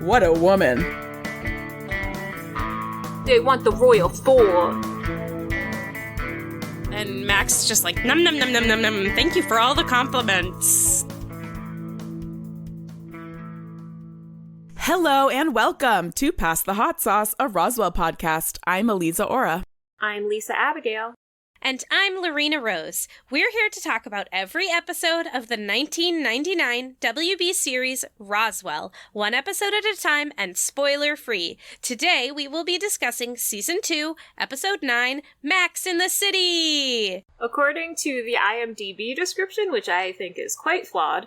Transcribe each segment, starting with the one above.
What a woman. They want the royal four. And Max just like, num num num num num num. Thank you for all the compliments. Hello and welcome to Pass the Hot Sauce, a Roswell podcast. I'm Aliza Ora. I'm Lisa Abigail. And I'm LaRena Rose. We're here to talk about every episode of the 1999 WB series Roswell, one episode at a time and spoiler-free. Today, we will be discussing Season 2, Episode 9, Max in the City! According to the IMDb description, which I think is quite flawed,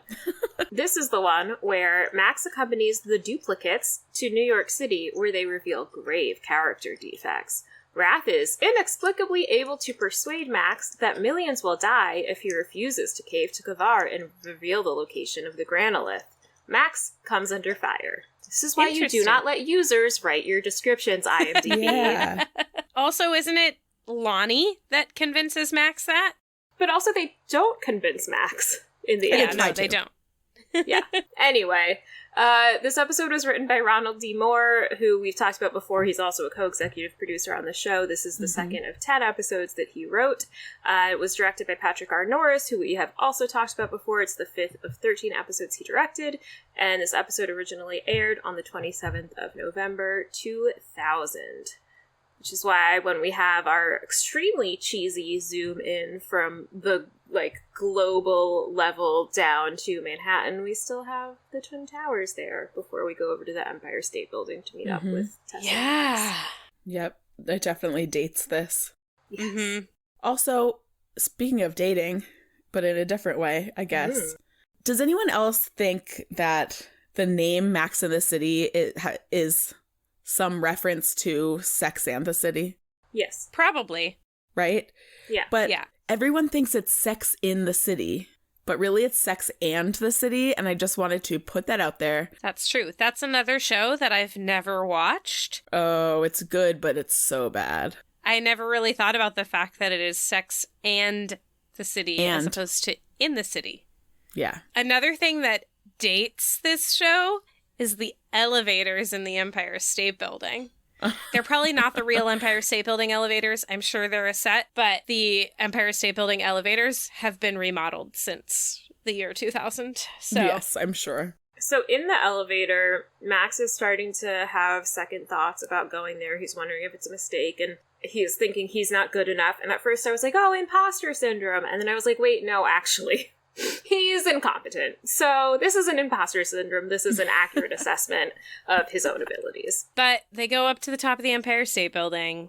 this is the one where Max accompanies the duplicates to New York City, where they reveal grave character defects. Wrath is inexplicably able to persuade Max that millions will die if he refuses to cave to Kavar and reveal the location of the Granolith. Max comes under fire. This is why you do not let users write your descriptions, IMDb. Yeah. Also, isn't it Lonnie that convinces Max that? But also they don't convince Max in the Yeah, end. no, they don't. Yeah. Anyway, this episode was written by Ronald D. Moore, who we've talked about before. He's also a co-executive producer on the show. This is the second of 10 episodes that he wrote. It was directed by Patrick R. Norris, who we have also talked about before. It's the 5th of 13 episodes he directed. And this episode originally aired on the 27th of November, 2000. Which is why when we have our extremely cheesy zoom in from the, global level down to Manhattan, we still have the Twin Towers there before we go over to the Empire State Building to meet up with Tess. Yeah. Yep, it definitely dates this. Yes. Mm-hmm. Also, speaking of dating, but in a different way, I guess, does anyone else think that the name Max in the City is some reference to Sex and the City? Yes. Probably. Right? Yeah. But Yeah. everyone thinks it's Sex in the City, but really it's Sex and the City, and I just wanted to put that out there. That's true. That's another show that I've never watched. Oh, it's good, but it's so bad. I never really thought about the fact that it is Sex and the City as opposed to in the city. Yeah. Another thing that dates this show is the elevators in the Empire State Building. They're probably not the real Empire State Building elevators. I'm sure they're a set, but the Empire State Building elevators have been remodeled since the year 2000. So Yes, I'm sure. So in the elevator, Max is starting to have second thoughts about going there. He's wondering if it's a mistake, and he's thinking he's not good enough. And at first I was like, oh, imposter syndrome. And then I was like, wait, no, actually. He's incompetent. So this is an imposter syndrome. This is an accurate assessment of his own abilities. But they go up to the top of the Empire State Building,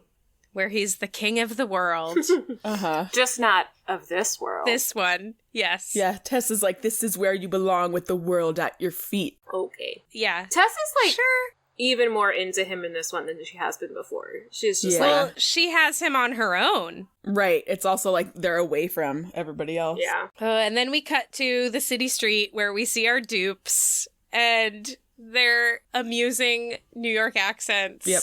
where he's the king of the world. Uh-huh. Just not of this world. This one, yes. Yeah, Tess is like, this is where you belong with the world at your feet. Okay. Yeah. Tess is like Sure. even more into him in this one than she has been before. She's just Yeah. Well, she has him on her own. Right. It's also like they're away from everybody else. yeah. And then we cut to the city street where we see our dupes and their amusing New York accents. Yep.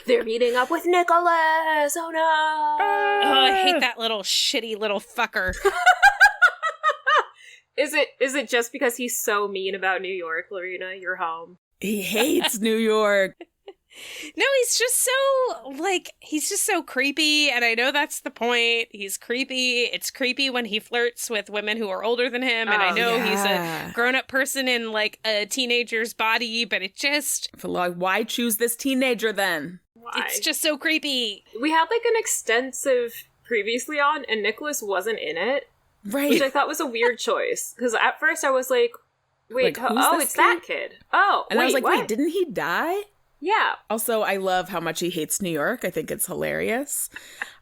They're meeting up with Nicholas. Oh no. Oh, I hate that little shitty little fucker. Is it just because he's so mean about New York, LaRena? You're home. He hates New York. No, he's just so creepy, and I know that's the point. He's creepy. It's creepy when he flirts with women who are older than him, and I know he's a grown-up person in, like, a teenager's body, but it just... Why choose this teenager then? Why? It's just so creepy. We had, like, an extensive previously on, and Nicholas wasn't in it, Right. which I thought was a weird choice. Because at first I was like, wait, Like, who's this it's that kid. Oh, And I was like, what? wait, didn't he die? Yeah. Also, I love how much he hates New York. I think it's hilarious.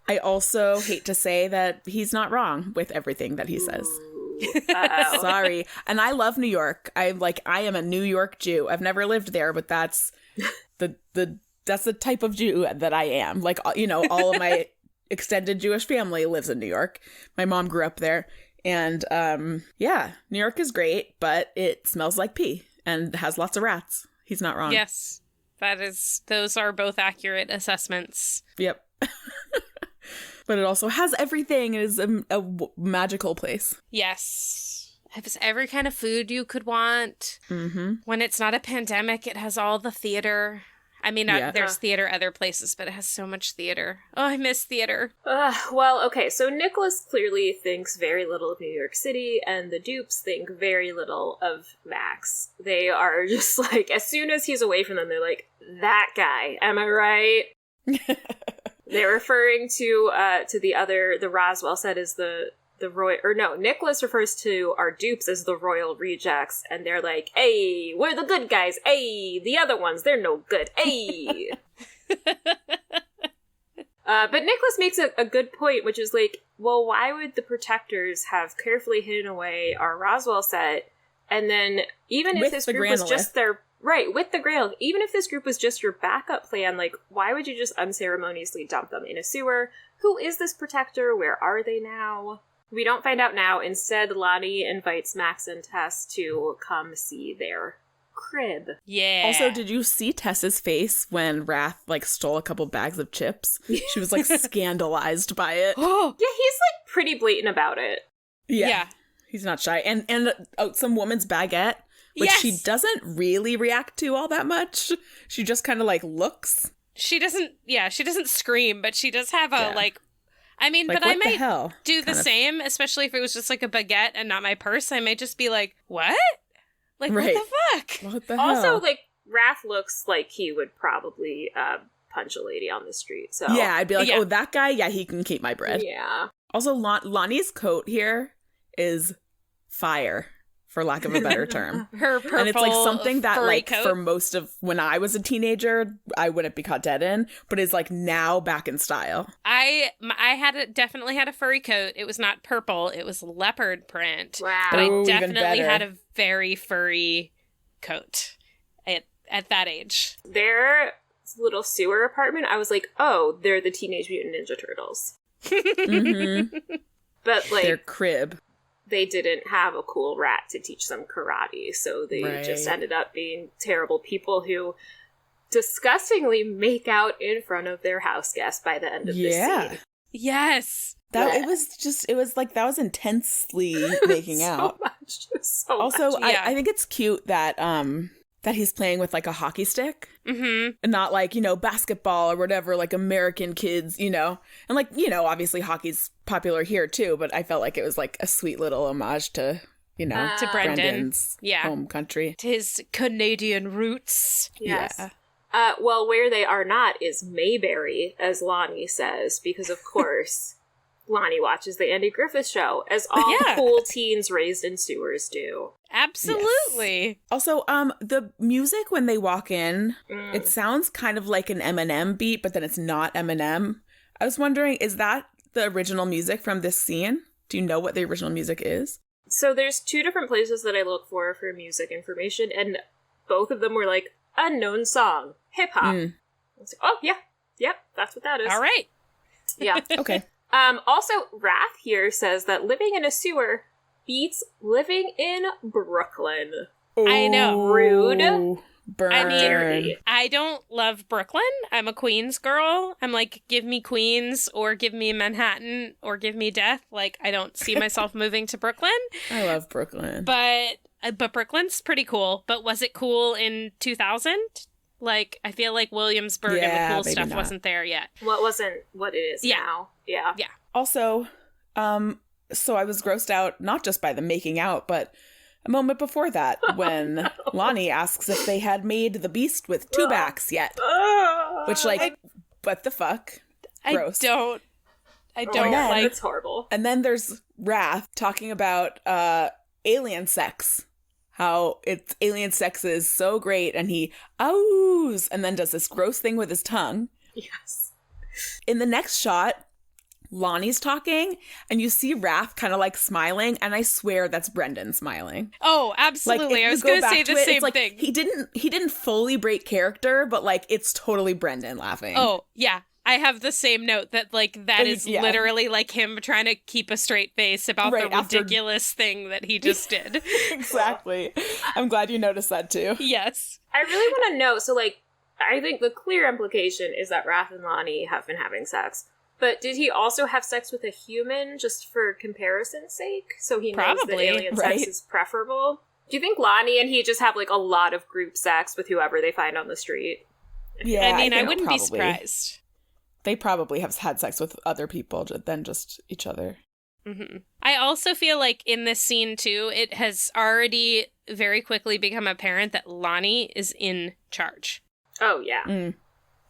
I also hate to say that he's not wrong with everything that he says. Uh-oh. Sorry. And I love New York. I am a New York Jew. I've never lived there, but that's that's the type of Jew that I am. Like, you know, all of my extended Jewish family lives in New York. My mom grew up there. And yeah, New York is great, but it smells like pee and has lots of rats. He's not wrong. Yes. Those are both accurate assessments. Yep. But it also has everything. It is a magical place. Yes. It has every kind of food you could want. Mm-hmm. When it's not a pandemic, it has all the theater. I mean, there's theater other places, but it has so much theater. Oh, I miss theater. Well, okay, so Nicholas clearly thinks very little of New York City, and the Dupes think very little of Max. They are just like, as soon as he's away from them, they're like, that guy, am I right? They're referring to the Roswell set as the royal, or no, Nicholas refers to our Dupes as the royal rejects, and they're like, hey, we're the good guys, hey, the other ones, they're no good, hey. But Nicholas makes a good point, which is like, well, why would the protectors have carefully hidden away our Roswell set, and then even if this group was just their, right, with the Grail, even if this group was just your backup plan, like, why would you just unceremoniously dump them in a sewer? Who is this protector? Where are they now? We don't find out now. Instead, Lonnie invites Max and Tess to come see their crib. Yeah. Also, did you see Tess's face when Wrath, like, stole a couple bags of chips? She was, like, scandalized by it. Oh, Yeah, he's, like, pretty blatant about it. yeah. He's not shy. And some woman's baguette, which she doesn't really react to all that much. She just kind of, like, looks. She doesn't scream, but she does have a, like, I mean, like, but I what the might hell? do the same, especially if it was just like a baguette and not my purse. I might just be like, what? Like, Right. what the fuck? What the hell? Also, like, Wrath looks like he would probably punch a lady on the street. So yeah, I'd be like, Yeah. oh, that guy, yeah, he can keep my bread. Yeah. Also, Lonnie's coat here is fire, for lack of a better term. Her purple And it's like something that, furry like, coat. for most of when I was a teenager, I wouldn't be caught dead in, but is like now back in style. I definitely had a furry coat. It was not purple. It was leopard print. Wow. But I Ooh, even definitely better. had a very furry coat at that age. Their little sewer apartment, I was like, oh, they're the Teenage Mutant Ninja Turtles. Mm-hmm. But, like, Their crib. they didn't have a cool rat to teach them karate, so they just Right. ended up being terrible people who disgustingly make out in front of their house guest by the end of this scene. Yes. That Yeah. it was like that was intensely making so out. Much, so Also, much. Yeah. I think it's cute that that he's playing with like a hockey stick. Mm-hmm. And not like, basketball or whatever, like American kids, And like, obviously hockey's popular here too, but I felt like it was like a sweet little homage to, To Brendan. Brendan's home country. To his Canadian roots. Yes. Yeah. Well, where they are not is Mayberry, as Lonnie says, because of course Lonnie watches the Andy Griffith Show, as all Yeah. cool teens raised in sewers do. Absolutely. Also, the music when they walk in, it sounds kind of like an Eminem beat, but then it's not Eminem. I was wondering, is that the original music from this scene? Do you know what the original music is? So there's two different places that I look for music information, and both of them were like, unknown song, hip-hop. I was like, oh, yeah, yep, that's what that is. All right. Yeah. Okay. Also, Wrath here says that living in a sewer beats living in Brooklyn. I know. Rude. Burn. I mean, I don't love Brooklyn. I'm a Queens girl. I'm like, give me Queens or give me Manhattan or give me death. Like, I don't see myself moving to Brooklyn. I love Brooklyn. But Brooklyn's pretty cool. But was it cool in 2000? Like, I feel like Williamsburg and the cool maybe stuff not. wasn't there yet. What wasn't what it is now. Yeah. Yeah. Also, so I was grossed out not just by the making out, but a moment before that when Lonnie asks if they had made the beast with two backs yet. Which, like, what the fuck? Gross. I don't God, like... it's horrible. And then there's Wrath talking about alien sex. How alien sex is so great, and he ows, and then does this gross thing with his tongue. Yes. In the next shot, Lonnie's talking, and you see Wrath kind of like smiling, and I swear that's Brendan smiling. Oh, Like, absolutely. if I was you go going to back say the it, same it's like, thing. He didn't fully break character, but like it's totally Brendan laughing. Oh, yeah. I have the same note that, like, that is Yeah. literally, like, him trying to keep a straight face about Right, the after- ridiculous thing that he just did. Exactly. I'm glad you noticed that too. Yes. I really want to know, so, like, I think the clear implication is that Wrath and Lonnie have been having sex. But did he also have sex with a human just for comparison's sake? So he knows that alien sex is preferable? Do you think Lonnie and he just have, like, a lot of group sex with whoever they find on the street? Yeah, I mean, I wouldn't be surprised. They probably have had sex with other people than just each other. Mm-hmm. I also feel like in this scene, too, it has already very quickly become apparent that Lonnie is in charge. Oh, yeah. Mm.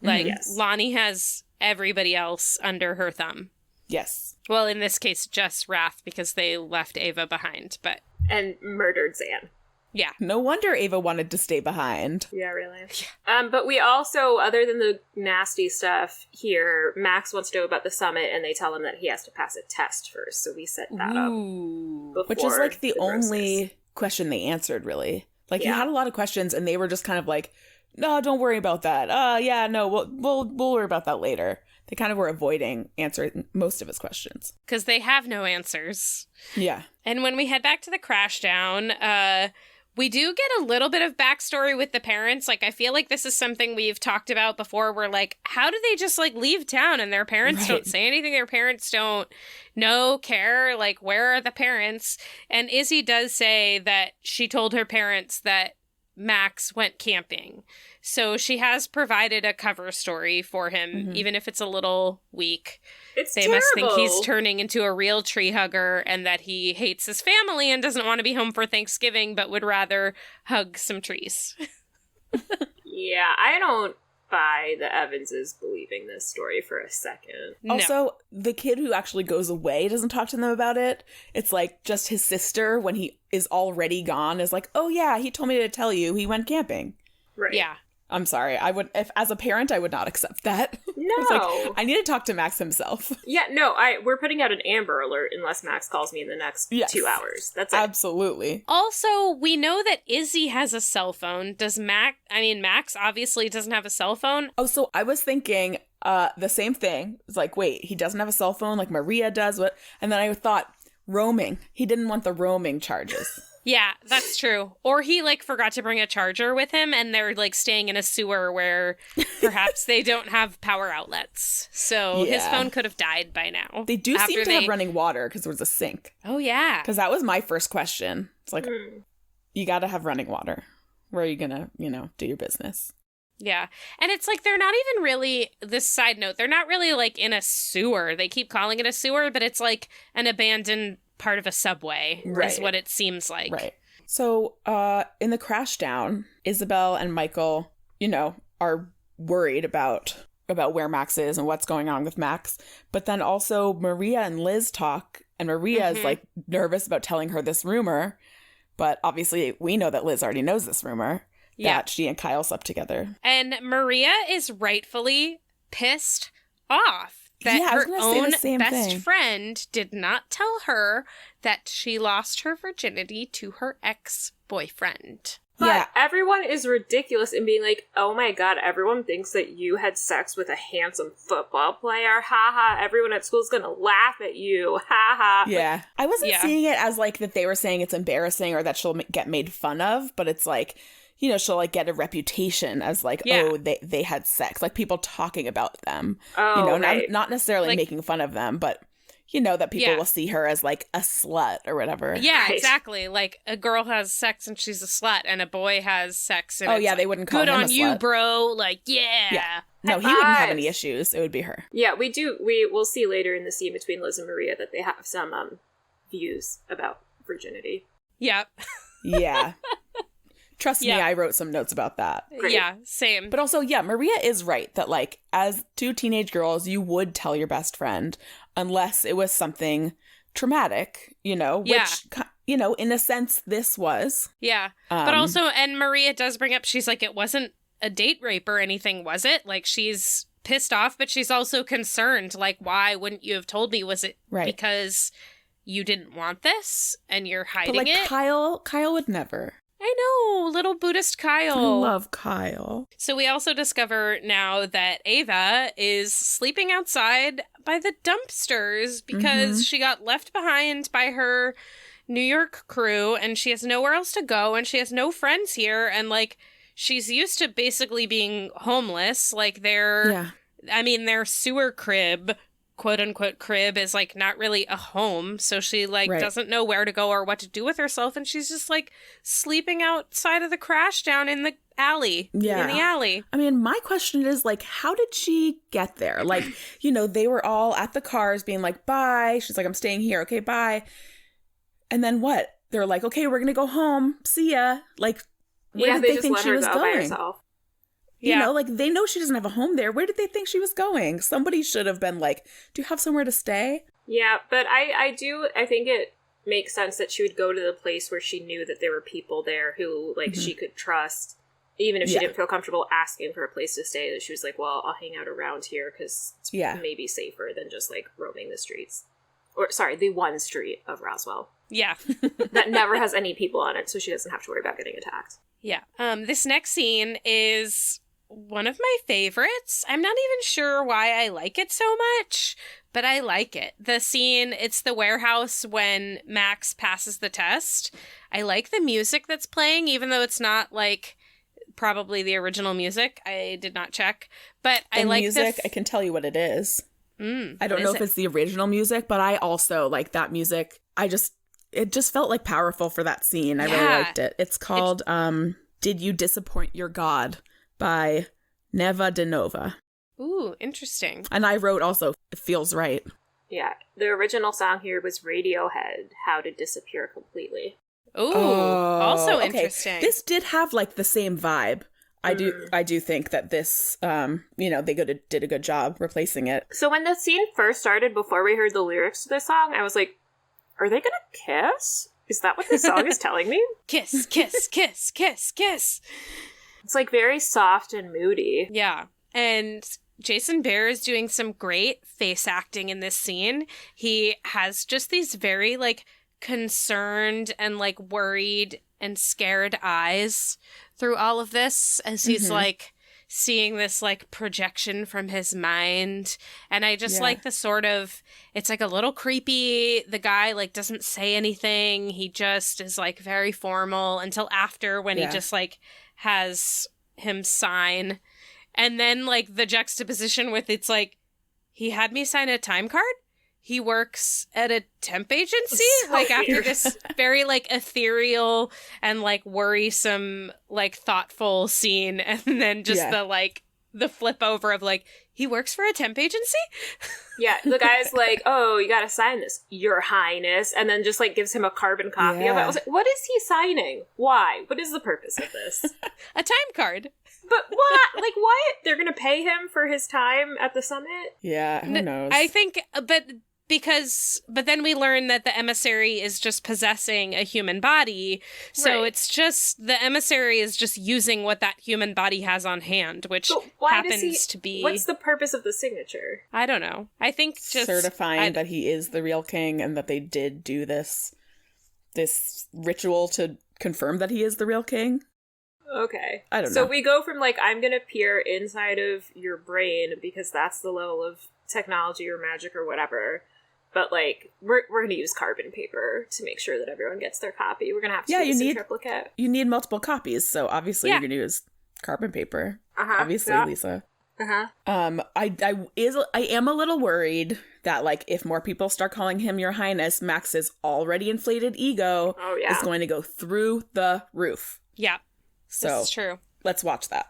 Like, Lonnie has everybody else under her thumb. Yes. Well, in this case, just Wrath, because they left Ava behind, but... And murdered Zan. Yeah. No wonder Ava wanted to stay behind. Yeah, really. But we also, other than the nasty stuff here, Max wants to know about the summit, and they tell him that he has to pass a test first, so we set that up. Which is, like, the only question they answered, really. Like, he had a lot of questions, and they were just kind of like, no, don't worry about that. Yeah, no, we'll worry about that later. They kind of were avoiding answering most of his questions. Because they have no answers. Yeah. And when we head back to the crash down, we do get a little bit of backstory with the parents. Like, I feel like this is something we've talked about before. Where, like, how do they just, like, leave town and their parents don't say anything? Their parents don't care. Like, where are the parents? And Izzy does say that she told her parents that Max went camping. So she has provided a cover story for him, even if it's a little weak. They must think he's turning into a real tree hugger and that he hates his family and doesn't want to be home for Thanksgiving, but would rather hug some trees. Yeah, I don't buy the Evanses believing this story for a second. Also, the kid who actually goes away doesn't talk to them about it. It's like just his sister, when he is already gone, is like, oh yeah, he told me to tell you he went camping. Right. Yeah. I'm sorry. if as a parent, I would not accept that. No. Like, I need to talk to Max himself. Yeah, no, we're putting out an Amber Alert unless Max calls me in the next 2 hours. That's it. Absolutely. Also, we know that Izzy has a cell phone. Max obviously doesn't have a cell phone. Oh, so I was thinking the same thing. It's like, wait, he doesn't have a cell phone like Maria does? What? And then I thought, roaming. He didn't want the roaming charges. Yeah, that's true. Or he, like, forgot to bring a charger with him, and they're, like, staying in a sewer where perhaps they don't have power outlets. So his phone could have died by now. They do seem to have running water because there was a sink. Oh, yeah. Because that was my first question. It's like, you got to have running water. Where are you going to, do your business? Yeah. And it's like, they're not even really, this side note, they're not really, like, in a sewer. They keep calling it a sewer, but it's, like, an abandoned part of a subway is what it seems like. Right. So in the crash down, Isabel and Michael, are worried about where Max is and what's going on with Max. But then also Maria and Liz talk, and Maria is like nervous about telling her this rumor. But obviously we know that Liz already knows this rumor that she and Kyle slept together. And Maria is rightfully pissed off that her own best friend did not tell her that she lost her virginity to her ex-boyfriend. But everyone is ridiculous in being like, oh my god, everyone thinks that you had sex with a handsome football player. Ha ha. Everyone at school is going to laugh at you. Ha ha. Yeah. Like, I wasn't seeing it as like that they were saying it's embarrassing or that she'll get made fun of, but it's like, she'll like get a reputation as like, oh, they had sex, like people talking about them. Oh, not necessarily like, making fun of them, but that people will see her as like a slut or whatever. Yeah, exactly. Like a girl has sex and she's a slut, and a boy has sex and they wouldn't call him a slut. Good on you, bro. Like, yeah. No, he wouldn't have any issues. It would be her. Yeah, we do. We'll see later in the scene between Liz and Maria that they have some views about virginity. Yep. Yeah. Trust me, I wrote some notes about that. Great. Yeah, same. But also, Maria is right that, like, as two teenage girls, you would tell your best friend unless it was something traumatic, which, in a sense, this was. Yeah. But also, and Maria does bring up, she's like, it wasn't a date rape or anything, was it? Like, she's pissed off, but she's also concerned. Like, why wouldn't you have told me? Was it because you didn't want this and you're hiding it? Kyle would never. I know, little Buddhist Kyle. I love Kyle. So we also discover now that Ava is sleeping outside by the dumpsters because she got left behind by her New York crew and she has nowhere else to go and she has no friends here and, like, she's used to basically being homeless. Like, their sewer crib quote-unquote crib is, like, not really a home, so she, like, doesn't know where to go or what to do with herself, and she's just, like, sleeping outside of the crash down in the alley. Yeah. In the alley. I mean, my question is, like, how did she get there? Like, you know, they were all at the cars being like, bye. She's like, I'm staying here. Okay, bye. And then what? They're like, okay, we're going to go home. See ya. Like, where did they think she was going? You know, like, they know she doesn't have a home there. Where did they think she was going? Somebody should have been like, do you have somewhere to stay? Yeah, but I think it makes sense that she would go to the place where she knew that there were people there who, like, she could trust, even if she didn't feel comfortable asking for a place to stay, that she was like, well, I'll hang out around here because it's maybe safer than just, like, roaming the streets. Or, sorry, the one street of Roswell. Yeah. That never has any people on it, so she doesn't have to worry about getting attacked. Yeah. This next scene is one of my favorites. I'm not even sure why I like it so much, but I like it. The scene, it's the warehouse when Max passes the test. I like the music that's playing, even though it's not, like, probably the original music. I did not check, but I like the music. I can tell you what it is. I don't know if it's the original music, but I also like that music. It just felt like powerful for that scene. I really liked it. It's called Did You Disappoint Your God by Neva de Nova. Ooh, interesting. And I wrote also, It Feels Right. Yeah, the original song here was Radiohead, How to Disappear Completely. Ooh, also interesting. This did have, like, the same vibe. I do think that this, you know, they did a good job replacing it. So when the scene first started, before we heard the lyrics to the song, I was like, are they gonna kiss? Is that what the song is telling me? Kiss, kiss, kiss, kiss, kiss. It's, like, very soft and moody. Yeah. And Jason Behr is doing some great face acting in this scene. He has just these very, like, concerned and, like, worried and scared eyes through all of this as he's, like, seeing this, like, projection from his mind. And I just like the sort of, it's, like, a little creepy. The guy, like, doesn't say anything. He just is, like, very formal until after when he just, like, has him sign. And then, like, the juxtaposition with it's like, he had me sign a time card? He works at a temp agency? So like, after weird. This very, like, ethereal and, like, worrisome, like, thoughtful scene. And then just the, like, the flip over of, like, he works for a temp agency? Yeah, the guy's like, oh, you gotta sign this, Your Highness. And then just, like, gives him a carbon copy of it. I was like, what is he signing? Why? What is the purpose of this? A time card. But what? Like, what? They're gonna pay him for his time at the summit? Yeah, who knows? I think, but then we learn that the emissary is just possessing a human body. So it's just, the emissary is just using what that human body has on hand, which happens to be... What's the purpose of the signature? I don't know. I think just... certifying that he is the real king and that they did do this ritual to confirm that he is the real king. Okay. I don't know. So we go from, like, I'm gonna peer inside of your brain because that's the level of technology or magic or whatever. But, like, we're going to use carbon paper to make sure that everyone gets their copy. We're going to have to do this in triplicate. You need multiple copies, so obviously you're going to use carbon paper. Obviously, Lisa. I am a little worried that, like, if more people start calling him Your Highness, Max's already inflated ego is going to go through the roof. Yeah, so this is true. Let's watch that.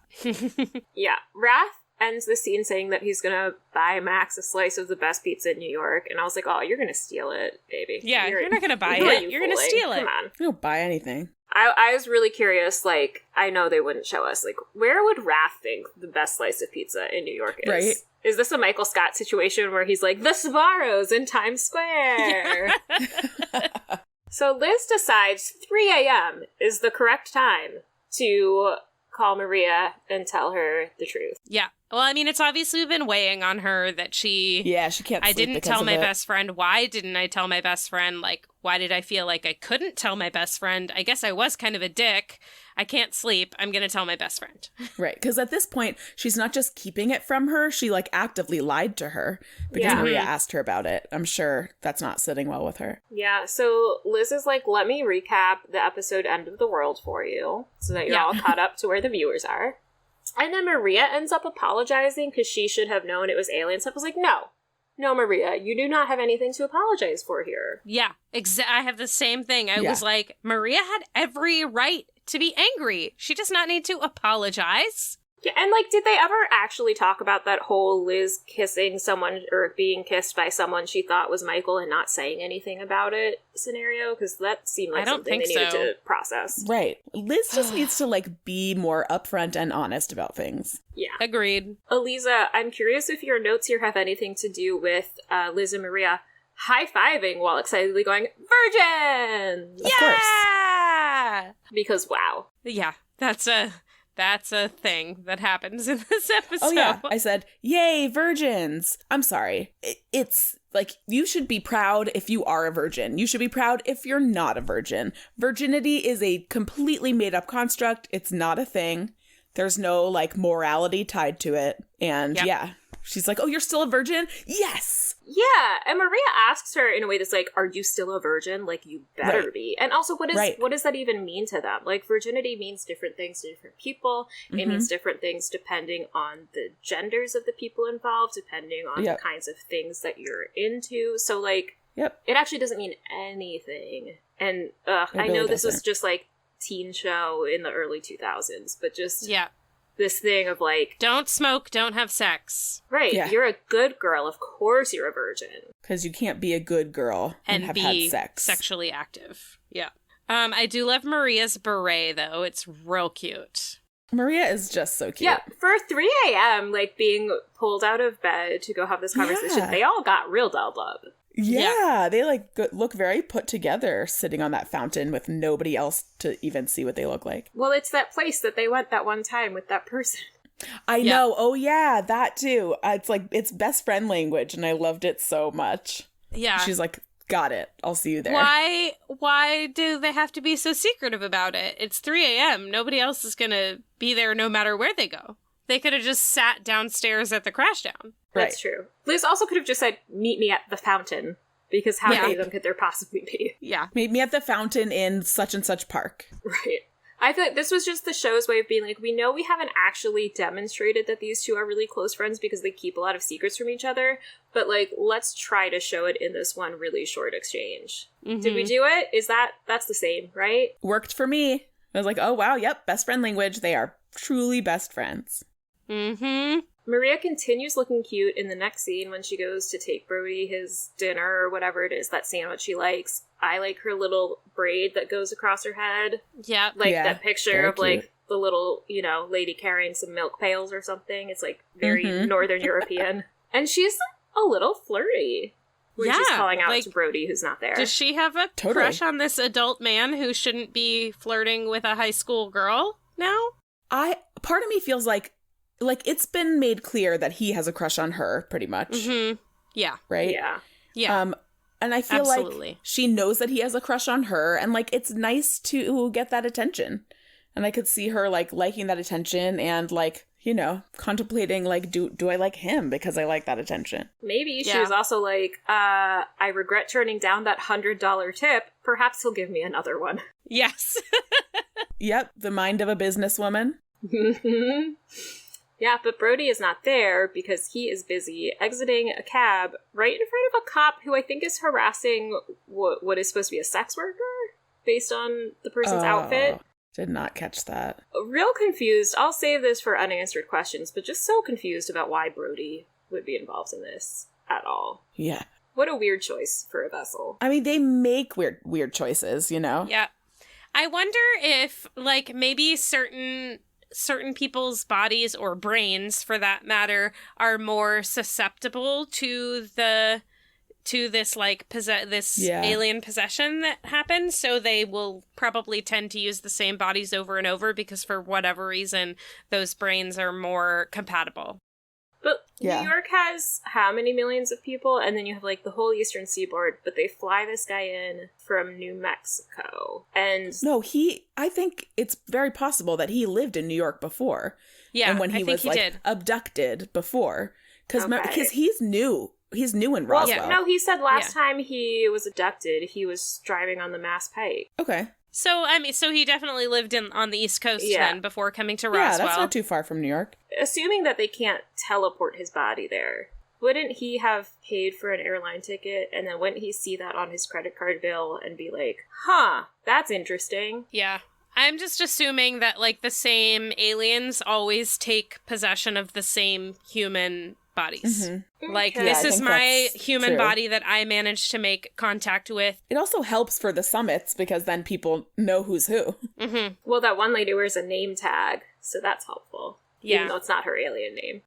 Yeah, Wrath ends the scene saying that he's gonna buy Max a slice of the best pizza in New York, and I was like, oh, you're gonna steal it, baby. Yeah, you're not gonna buy it. You're gonna steal it. Come on. You don't buy anything. I was really curious, like, I know they wouldn't show us, like, where would Wrath think the best slice of pizza in New York is? Right. Is this a Michael Scott situation where he's like, the Sbarro's in Times Square? So Liz decides 3 a.m. is the correct time to call Maria and tell her the truth. Yeah. Well, I mean, it's obviously been weighing on her that she can't I didn't tell my best friend. Why didn't I tell my best friend? Like, why did I feel like I couldn't tell my best friend? I guess I was kind of a dick. I can't sleep. I'm going to tell my best friend. Right. Because at this point, she's not just keeping it from her. She, like, actively lied to her because Maria asked her about it. I'm sure that's not sitting well with her. Yeah. So Liz is like, let me recap the episode End of the World for you so that you're all caught up to where the viewers are. And then Maria ends up apologizing because she should have known it was aliens. I was like, no, no, Maria, you do not have anything to apologize for here. Yeah, I have the same thing. I was like, Maria had every right to be angry. She does not need to apologize. Yeah, and, like, did they ever actually talk about that whole Liz kissing someone or being kissed by someone she thought was Michael and not saying anything about it scenario? Because that seemed like something they needed to process. Right. Liz just needs to, like, be more upfront and honest about things. Yeah. Agreed. Aliza, I'm curious if your notes here have anything to do with Liz and Maria high-fiving while excitedly going, Virgin! Of course. Because, wow. Yeah, that's a thing that happens in this episode. Oh, yeah. I said, yay, virgins. I'm sorry. It's like, you should be proud if you are a virgin. You should be proud if you're not a virgin. Virginity is a completely made-up construct. It's not a thing. There's no, like, morality tied to it. And, yeah. She's like, oh, you're still a virgin? Yes! Yeah, and Maria asks her in a way that's like, are you still a virgin? Like, you better be. And also, what does that even mean to them? Like, virginity means different things to different people. It means different things depending on the genders of the people involved, depending on the kinds of things that you're into. So, like, it actually doesn't mean anything. And I know this was just, like, teen show in the early 2000s, but just... Yeah. This thing of, like... Don't smoke, don't have sex. Right. Yeah. You're a good girl. Of course you're a virgin. Because you can't be a good girl and have had sex. Sexually active. Yeah. I do love Maria's beret, though. It's real cute. Maria is just so cute. Yeah. For 3 a.m., like, being pulled out of bed to go have this conversation, they all got real dolled up. Yeah, they, like, look very put together sitting on that fountain with nobody else to even see what they look like. Well, it's that place that they went that one time with that person. I know. Oh, yeah, that too. It's like, it's best friend language, and I loved it so much. Yeah. She's like, got it. I'll see you there. Why do they have to be so secretive about it? It's 3 a.m. Nobody else is going to be there no matter where they go. They could have just sat downstairs at the Crashdown. That's true. Liz also could have just said, meet me at the fountain, because how many of them could there possibly be? Yeah. Meet me at the fountain in such and such park. Right. I feel like this was just the show's way of being like, we know we haven't actually demonstrated that these two are really close friends because they keep a lot of secrets from each other, but, like, let's try to show it in this one really short exchange. Did we do it? That's the same, right? Worked for me. I was like, oh, wow, yep, best friend language. They are truly best friends. Maria continues looking cute in the next scene when she goes to take Brody his dinner or whatever it is, that sandwich she likes. I like her little braid that goes across her head. Yeah. Like that picture of, like, the little, you know, lady carrying some milk pails or something. It's, like, very Northern European. And she's a little flirty when she's calling out, like, to Brody, who's not there. Does she have a crush on this adult man who shouldn't be flirting with a high school girl now? Part of me feels like it's been made clear that he has a crush on her, pretty much. Yeah. Right? Yeah. Yeah. And I feel like she knows that he has a crush on her, and, like, it's nice to get that attention. And I could see her, like, liking that attention and, like, you know, contemplating, like, do I like him because I like that attention? Maybe she was also like, I regret turning down that $100 tip. Perhaps he'll give me another one. Yes. Yep, the mind of a businesswoman. Yeah, but Brody is not there because he is busy exiting a cab right in front of a cop who I think is harassing what is supposed to be a sex worker based on the person's outfit. Did not catch that. Real confused. I'll save this for unanswered questions, but just so confused about why Brody would be involved in this at all. Yeah. What a weird choice for a vessel. I mean, they make weird choices, you know? Yeah. I wonder if, like, maybe certain people's bodies or brains, for that matter, are more susceptible to this, like, alien possession that happens, so they will probably tend to use the same bodies over and over because for whatever reason those brains are more compatible. But New York has how many millions of people? And then you have, like, the whole eastern seaboard, but they fly this guy in from New Mexico. And no, I think it's very possible that he lived in New York before. Yeah, and when he was abducted before. Because he's new. He's new in Roswell. Well, no, he said last time he was abducted, he was driving on the Mass Pike. Okay. So, I mean, so he definitely lived on the East Coast then before coming to Roswell. Yeah, that's not too far from New York. Assuming that they can't teleport his body there, wouldn't he have paid for an airline ticket, and then wouldn't he see that on his credit card bill and be like, huh, that's interesting? Yeah. I'm just assuming that, like, the same aliens always take possession of the same human bodies. Mm-hmm. Like, Okay. this Yeah, I is think my that's human true. body that I managed to make contact with. It also helps for the summits because then people know who's who. Mm-hmm. Well, that one lady wears a name tag, so that's helpful. Yeah. Even though it's not her alien name.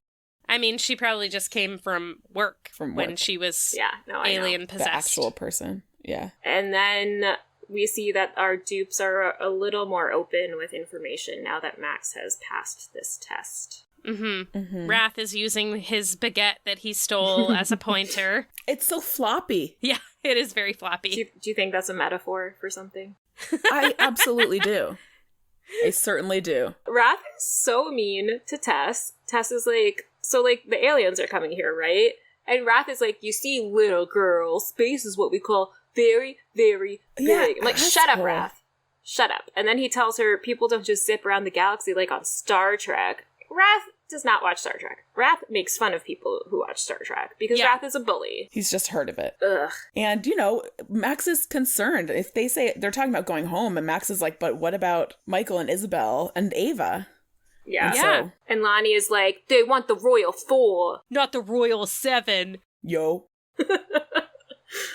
I mean, she probably just came from work when work. she was Yeah, no, I know. alien possessed. The actual person. Yeah. And then we see that our dupes are a little more open with information now that Max has passed this test. Mm-hmm. Mm-hmm. Wrath is using his baguette that he stole as a pointer. It's so floppy. Yeah, it is very floppy. Do you think that's a metaphor for something? I absolutely do. I certainly do. Wrath is so mean to Tess. Tess is like, so like the aliens are coming here, right? And Wrath is like, you see, little girl, space is what we call very, very big. Yeah, I'm like, shut up, asshole. Wrath. Shut up. And then he tells her people don't just zip around the galaxy like on Star Trek. Wrath does not watch Star Trek. Wrath makes fun of people who watch Star Trek because Yeah. Wrath is a bully. He's just heard of it. Ugh. And, you know, Max is concerned. If they say they're talking about going home, and Max is like, but what about Michael and Isabel and Ava? Yeah. And Yeah. so, And Lonnie is like, they want the Royal Four. Not the Royal Seven. yo.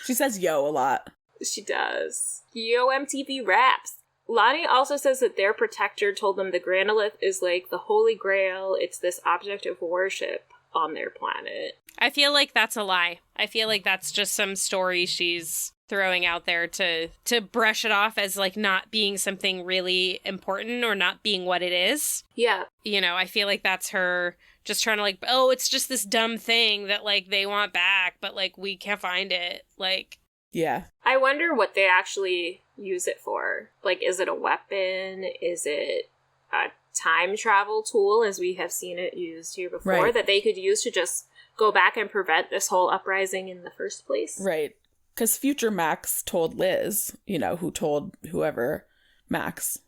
She says yo a lot. She does. Yo, MTV raps. Lonnie also says that their protector told them the Granolith is like the Holy Grail. It's this object of worship on their planet. I feel like that's a lie. I feel like that's just some story she's throwing out there to brush it off as like not being something really important or not being what it is. Yeah. You know, I feel like that's her just trying to like, oh, it's just this dumb thing that like they want back, but like we can't find it. Like, Yeah. I wonder what they actually use it for. Like, is it a weapon? Is it a time travel tool, as we have seen it used here before, Right. that they could use to just go back and prevent this whole uprising in the first place? Right. Because future Max told Liz, you know, who told whoever, Max.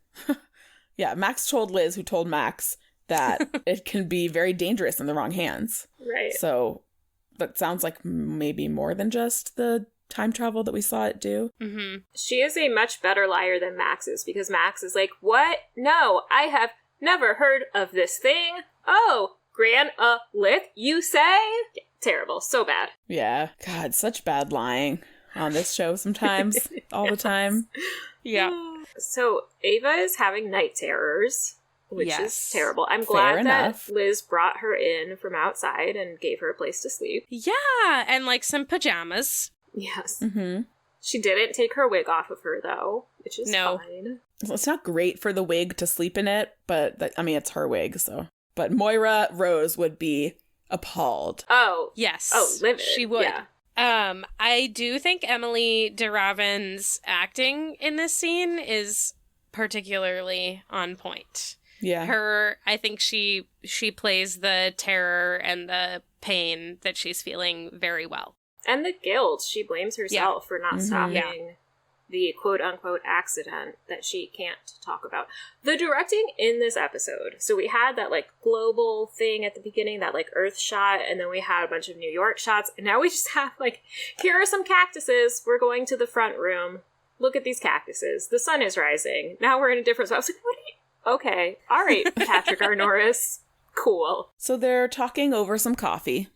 Yeah, Max told Liz, who told Max, that it can be very dangerous in the wrong hands. Right. So that sounds like maybe more than just the time travel that we saw it do. mm-hmm. She is a much better liar than Max is, because Max is like, what? No, I have never heard of this thing. Oh, Granolith, you say? Yeah, terrible. So bad. Yeah. God, such bad lying on this show sometimes, all the time. Yeah. So Ava is having night terrors, which is Yes. terrible. I'm Fair glad enough. that Liz brought her in from outside and gave her a place to sleep. Yeah, and like some pajamas. Yes. Mm-hmm. She didn't take her wig off of her, though, which is No. fine. It's not great for the wig to sleep in it, but I mean, it's her wig, so. But Moira Rose would be appalled. Oh. Yes. Oh, livid. She would. Yeah. I do think Emily DeRavin's acting in this scene is particularly on point. Yeah. I think she plays the terror and the pain that she's feeling very well. And the guilt. She blames herself for not Mhm. stopping the quote-unquote accident that she can't talk about. The directing in this episode. So we had that, like, global thing at the beginning, that, like, Earth shot, and then we had a bunch of New York shots, and now we just have, like, here are some cactuses. We're going to the front room. Look at these cactuses. The sun is rising. Now we're in a different spot. I was like, what are you... Okay. All right, Patrick R. Norris. Cool. So they're talking over some coffee,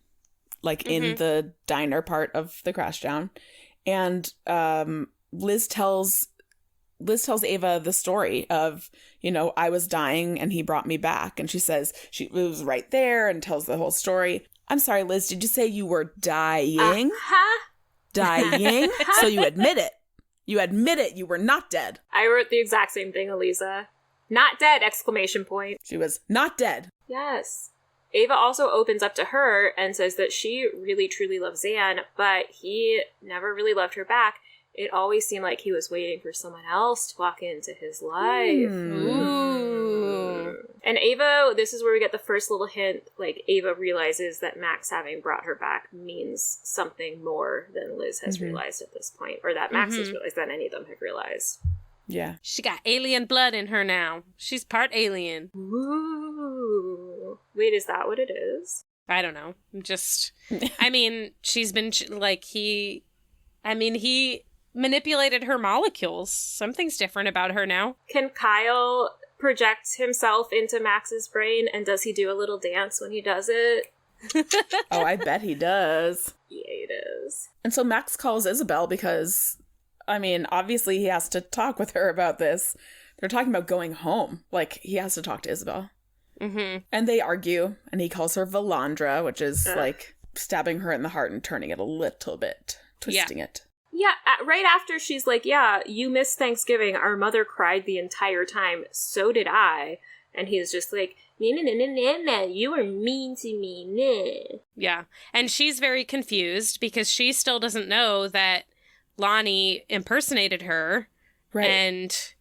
like in the diner part of the crash down. And Liz tells Ava the story of, you know, I was dying and he brought me back. And she says it was right there, and tells the whole story. I'm sorry, Liz, did you say you were dying? Dying? So you admit it. You admit it. You were not dead. I wrote the exact same thing, Aliza. Not dead! Exclamation point. She was not dead. Yes. Ava also opens up to her and says that she really truly loves Zan, but he never really loved her back. It always seemed like he was waiting for someone else to walk into his life. Ooh. And Ava, this is where we get the first little hint, like, Ava realizes that Max having brought her back means something more than Liz has realized at this point, or that Max has realized, than any of them have realized. Yeah. She got alien blood in her now. She's part alien. Ooh. Wait, is that what it is? I don't know. Just, I mean, she's been, he manipulated her molecules. Something's different about her now. Can Kyle project himself into Max's brain, and does he do a little dance when he does it? Oh, I bet he does. Yeah, it is. And so Max calls Isabel because, I mean, obviously he has to talk with her about this. They're talking about going home. Like, he has to talk to Isabel. Mm-hmm. And they argue, and he calls her Valandra, which is like stabbing her in the heart and turning it a little bit, twisting it. Yeah, right after she's like, yeah, you missed Thanksgiving. Our mother cried the entire time. So did I. And he's just like, nah, you were mean to me, nah. Yeah, and she's very confused because she still doesn't know that Lonnie impersonated her. Right.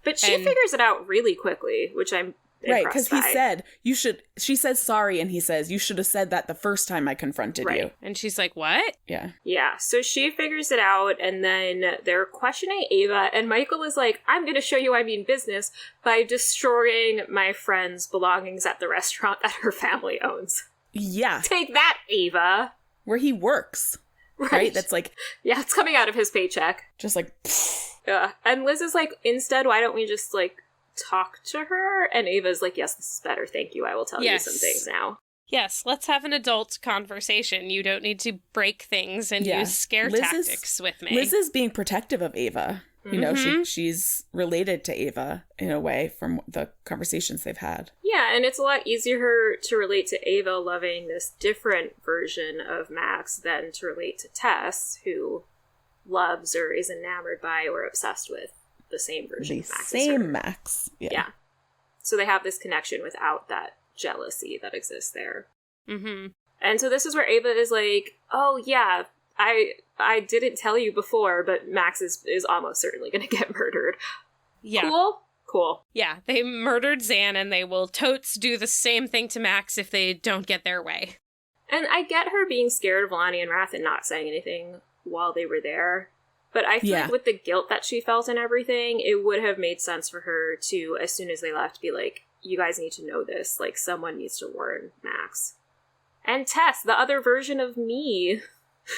But she figures it out really quickly, which I'm right, because he by. said, she says sorry, and he says, you should have said that the first time I confronted you. And she's like, what? Yeah. Yeah, so she figures it out, and then they're questioning Ava, and Michael is like, I'm going to show you I mean business by destroying my friend's belongings at the restaurant that her family owns. Yeah. Take that, Ava. Where he works. Right? That's like... Yeah, it's coming out of his paycheck. Just like... Yeah. And Liz is like, instead, why don't we just, like, talk to her? And Ava's like, yes, this is better, thank you, I will tell you some things now. Yes, let's have an adult conversation. You don't need to break things and use scare tactics with me. Liz is being protective of Ava. You know, she's related to Ava in a way from the conversations they've had. Yeah, and it's a lot easier to relate to Ava loving this different version of Max than to relate to Tess, who loves or is enamored by or obsessed with the same version of Max. Same Max. Yeah. So they have this connection without that jealousy that exists there. Mm-hmm. And so this is where Ava is like, oh yeah, I didn't tell you before, but Max is almost certainly going to get murdered. Yeah. Cool. Yeah, they murdered Zan, and they will totes do the same thing to Max if they don't get their way. And I get her being scared of Lonnie and Wrath and not saying anything while they were there. But I feel like with the guilt that she felt and everything, it would have made sense for her to, as soon as they left, be like, you guys need to know this. Like, someone needs to warn Max. And Tess, the other version of me.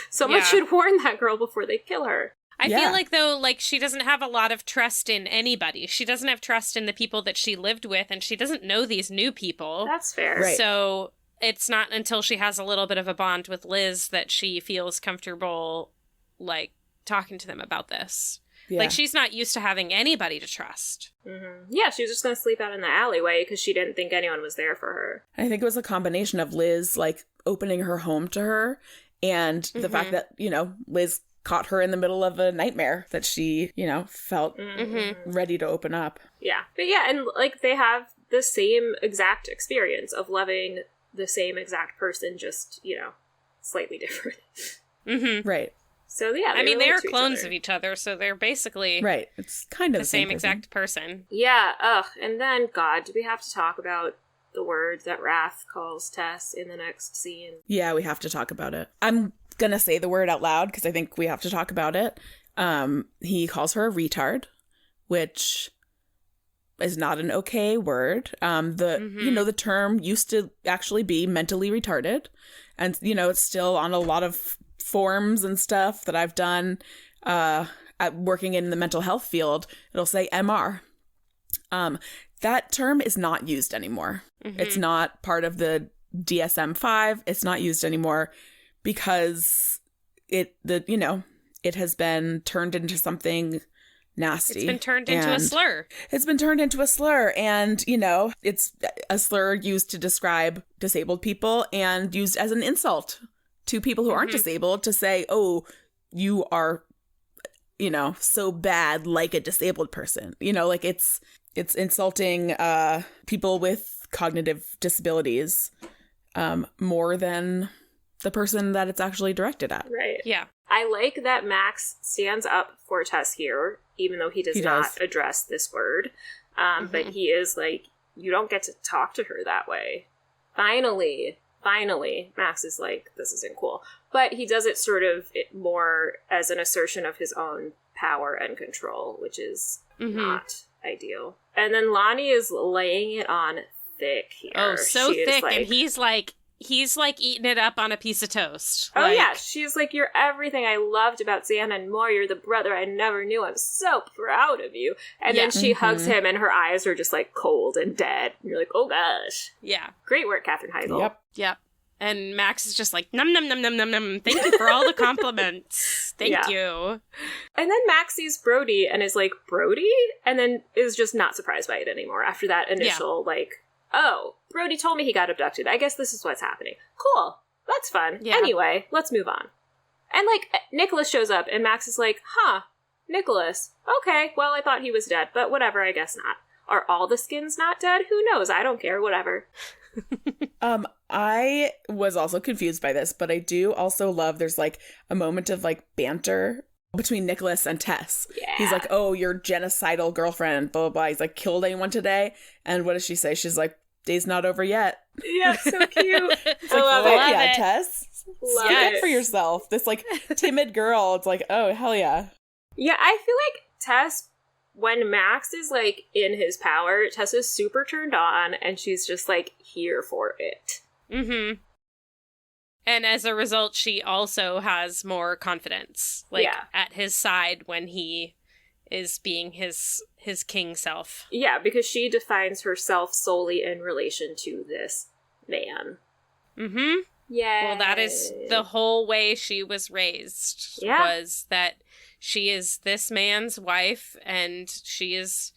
Someone should warn that girl before they kill her. I feel like, though, like, she doesn't have a lot of trust in anybody. She doesn't have trust in the people that she lived with, and she doesn't know these new people. That's fair. Right. So it's not until she has a little bit of a bond with Liz that she feels comfortable, like, talking to them about this. Yeah. Like, she's not used to having anybody to trust. Mm-hmm. Yeah, she was just going to sleep out in the alleyway because she didn't think anyone was there for her. I think it was a combination of Liz, like, opening her home to her and the fact that, you know, Liz caught her in the middle of a nightmare that she, you know, felt ready to open up. Yeah. But yeah, and, like, they have the same exact experience of loving the same exact person, just, you know, slightly different. Mm-hmm. Right. So, yeah, I mean, they are clons of each other, so they're basically right. It's kind of the same exact person. Yeah, and then, God, do we have to talk about the word that Wrath calls Tess in the next scene? Yeah, we have to talk about it. I'm gonna say the word out loud because I think we have to talk about it. He calls her a retard, which is not an okay word. You know, the term used to actually be mentally retarded, and, you know, it's still on a lot of forms and stuff that I've done at working in the mental health field. It'll say MR. That term is not used anymore. It's not part of the DSM-5. It's not used anymore because it has been turned into something nasty. It's been turned into a slur. It's been turned into a slur, and, you know, it's a slur used to describe disabled people and used as an insult to people who aren't disabled, to say, oh, you are, you know, so bad like a disabled person. You know, like, it's insulting people with cognitive disabilities more than the person that it's actually directed at. Right. Yeah. I like that Max stands up for Tess here, even though he does not address this word. But he is like, you don't get to talk to her that way. Finally, Max is like, this isn't cool. But he does it sort of more as an assertion of his own power and control, which is not ideal. And then Lonnie is laying it on thick here. Oh, so thick. Like, and he's like, he's like eating it up on a piece of toast. Oh, yeah. She's like, you're everything I loved about Xana and more. You're the brother I never knew. I'm so proud of you. And then she hugs him and her eyes are just like cold and dead. And you're like, oh, gosh. Yeah. Great work, Katherine Heigl. Yep. And Max is just like, num, num, num, num, num, num. Thank you for all the compliments. Thank you. And then Max sees Brody and is like, Brody? And then is just not surprised by it anymore after that initial, like, oh, Brody told me he got abducted. I guess this is what's happening. Cool. That's fun. Yeah. Anyway, let's move on. And, like, Nicholas shows up and Max is like, huh, Nicholas. Okay, well, I thought he was dead, but whatever, I guess not. Are all the skins not dead? Who knows? I don't care. Whatever. I was also confused by this, but I do also love there's like a moment of like banter between Nicholas and Tess. Yeah. He's like, oh, your genocidal girlfriend, blah, blah, blah. He's like, killed anyone today? And what does she say? She's like, day's not over yet. Yeah, so cute. It's like, love oh, it. yeah, Tess. Stand up for yourself. This like timid girl. It's like, oh, hell yeah. Yeah, I feel like Tess, when Max is like in his power, Tess is super turned on and she's just like here for it. Mm-hmm. And as a result, she also has more confidence, like at his side when he is being his king self. Yeah, because she defines herself solely in relation to this man. Mm-hmm. Yeah. Well, that is the whole way she was raised. Yeah. Was that she is this man's wife and she is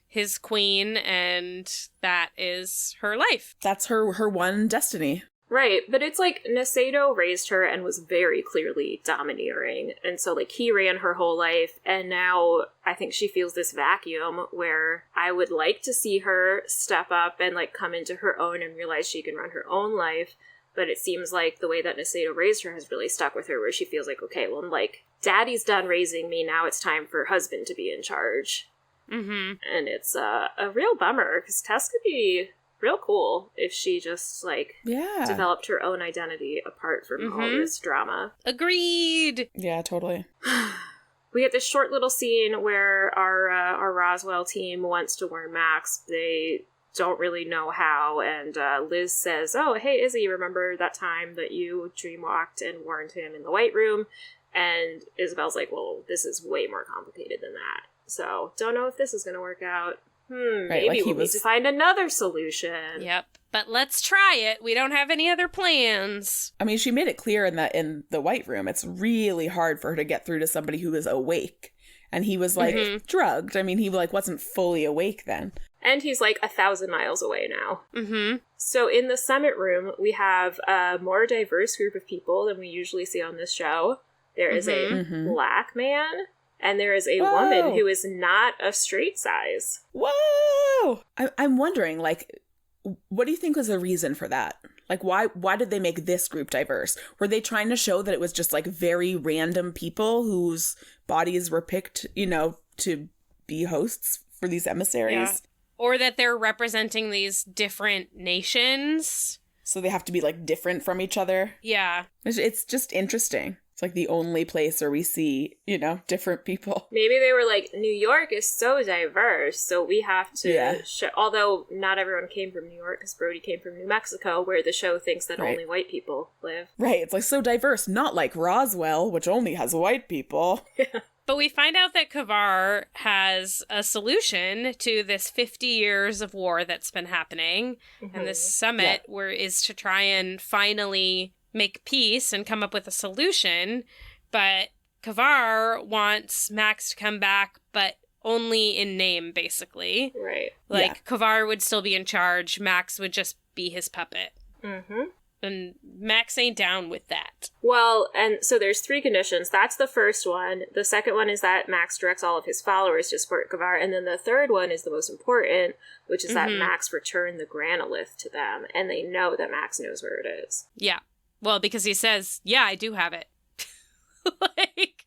his queen and that is her life. That's her one destiny. Right, but it's like Nasedo raised her and was very clearly domineering. And so like he ran her whole life and now I think she feels this vacuum where I would like to see her step up and like come into her own and realize she can run her own life. But it seems like the way that Nasedo raised her has really stuck with her where she feels like, okay, well, like, daddy's done raising me, now it's time for husband to be in charge. Mm-hmm. And it's a real bummer, because Tess could be real cool if she just, like, developed her own identity apart from all this drama. Agreed! Yeah, totally. We get this short little scene where our Roswell team wants to warn Max. They don't really know how, and Liz says, oh, hey, Izzy, remember that time that you dreamwalked and warned him in the White Room? And Isabel's like, well, this is way more complicated than that. So, don't know if this is going to work out. Maybe like we'll need to find another solution. Yep, but let's try it. We don't have any other plans. I mean, she made it clear in the White Room, it's really hard for her to get through to somebody who is awake. And he was, like, drugged. I mean, he, like, wasn't fully awake then. And he's, like, 1,000 miles away now. Mm-hmm. So in the Summit Room, we have a more diverse group of people than we usually see on this show. There is a black man, and there is a woman who is not a straight size. Whoa! I'm wondering, like, what do you think was the reason for that? Like, why did they make this group diverse? Were they trying to show that it was just, like, very random people whose bodies were picked, you know, to be hosts for these emissaries? Yeah. Or that they're representing these different nations. So they have to be, like, different from each other? Yeah. It's just interesting. It's like the only place where we see, you know, different people. Maybe they were like, New York is so diverse, so we have to show... Although not everyone came from New York, because Brody came from New Mexico, where the show thinks that only white people live. Right, it's like so diverse, not like Roswell, which only has white people. But we find out that Kavar has a solution to this 50 years of war that's been happening. And this summit is to try and finally make peace and come up with a solution. But Kavar wants Max to come back, but only in name, basically. Right. Like, Kavar would still be in charge. Max would just be his puppet. Mm-hmm. And Max ain't down with that. Well, and so there's 3 conditions. That's the first one. The second one is that Max directs all of his followers to support Kavar. And then the third one is the most important, which is that Max return the Granolith to them. And they know that Max knows where it is. Yeah. Well, because he says, yeah, I do have it. Like...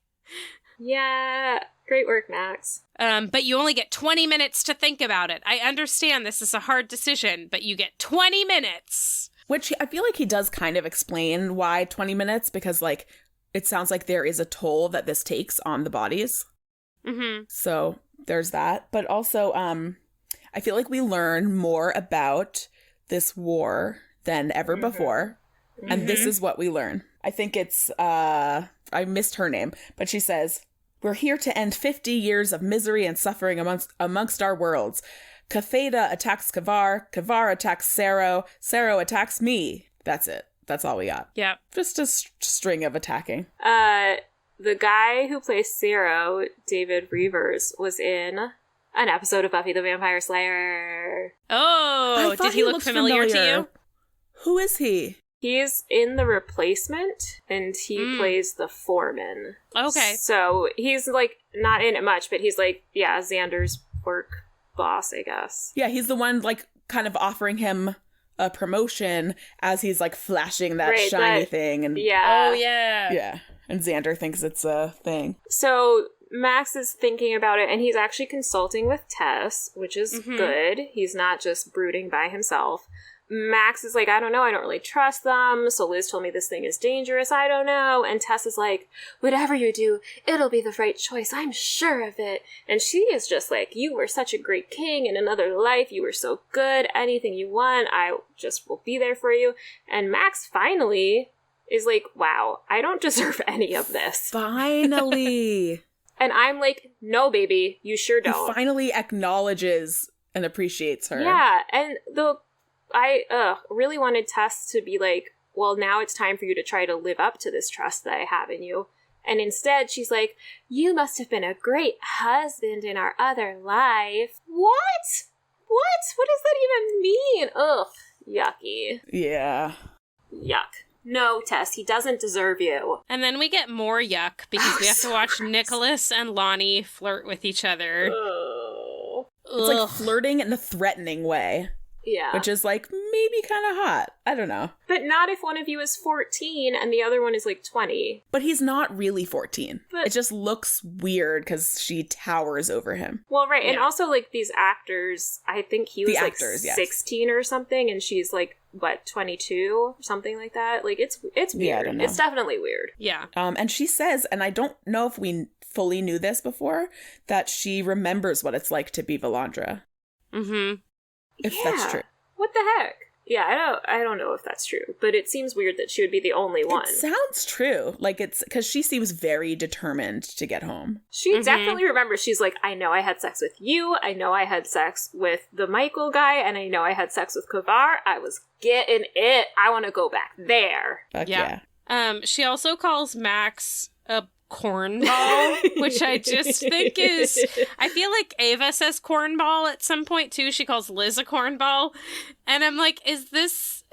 Yeah. Great work, Max. But you only get 20 minutes to think about it. I understand this is a hard decision, but you get 20 minutes. Which I feel like he does kind of explain why 20 minutes, because, like, it sounds like there is a toll that this takes on the bodies. Mm-hmm. So there's that. But also, I feel like we learn more about this war than ever before. And this is what we learn. I think it's, I missed her name, but she says, "We're here to end 50 years of misery and suffering amongst our worlds. Catheda attacks Kavar, Kavar attacks Saro, Saro attacks me." That's it. That's all we got. Yeah. Just a string of attacking. The guy who plays Saro, David Reavers, was in an episode of Buffy the Vampire Slayer. Oh, did he look familiar to you? Who is he? He's in The Replacement, and he plays the foreman. Okay. So he's, like, not in it much, but he's, like, yeah, Xander's work boss, I guess. Yeah, he's the one, like, kind of offering him a promotion as he's, like, flashing that shiny thing. And yeah. Oh, yeah. Yeah. And Xander thinks it's a thing. So Max is thinking about it, and he's actually consulting with Tess, which is good. He's not just brooding by himself. Max is like, I don't know, I don't really trust them. So Liz told me this thing is dangerous. I don't know. And Tess is like, whatever you do, it'll be the right choice. I'm sure of it. And she is just like, you were such a great king in another life. You were so good. Anything you want, I just will be there for you. And Max finally is like, wow, I don't deserve any of this. Finally. And I'm like, no, baby, you sure don't. He finally acknowledges and appreciates her. Yeah, and I really wanted Tess to be like, well, now it's time for you to try to live up to this trust that I have in you. And instead, she's like, you must have been a great husband in our other life. What? What does that even mean? Ugh, yucky. Yeah. Yuck. No, Tess, he doesn't deserve you. And then we get more yuck because we have to watch Nicholas and Lonnie flirt with each other. Oh. It's like flirting in a threatening way. Yeah. Which is like maybe kind of hot. I don't know. But not if one of you is 14 and the other one is like 20. But he's not really 14. But it just looks weird because she towers over him. Well, right. Yeah. And also, like, these actors, I think he was like 16 or something, and she's like, what, 22 or something like that? Like, it's weird. Yeah, I don't know. It's definitely weird. Yeah. And she says, and I don't know if we fully knew this before, that she remembers what it's like to be Valandra. Mm-hmm. If that's true. What the heck? Yeah, I don't know if that's true, but it seems weird that she would be the only one. It sounds true. Like, it's because she seems very determined to get home. She definitely remembers. She's like, I know I had sex with you. I know I had sex with the Michael guy, and I know I had sex with Kavar. I was getting it. I want to go back there. Fuck yeah. She also calls Max a cornball, which I just think is, I feel like Ava says cornball at some point too. She calls Liz a cornball, and I'm like, is this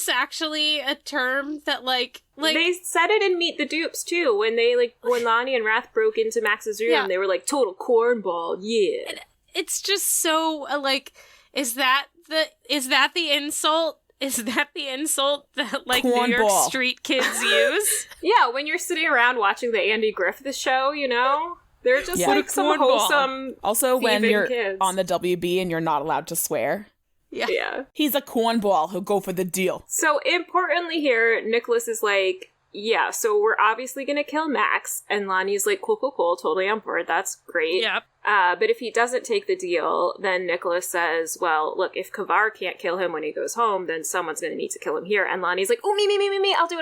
actually a term that like they said it in Meet the Dupes too, when Lonnie and Wrath broke into Max's room, they were like, total cornball. Yeah. And it's just so like, is that the insult? Is that the insult that, like, New York street kids use? Yeah, when you're sitting around watching the Andy Griffith show, you know? They're just, like, some wholesome also, when you're kids. On the WB and you're not allowed to swear. Yeah. He's a cornball who'll go for the deal. So, importantly here, Nicholas is like, yeah, so we're obviously gonna kill Max. And Lonnie's like, cool, totally on board. That's great. Yep. But if he doesn't take the deal, then Nicholas says, well, look, if Kavar can't kill him when he goes home, then someone's gonna need to kill him here. And Lonnie's like, oh, me, I'll do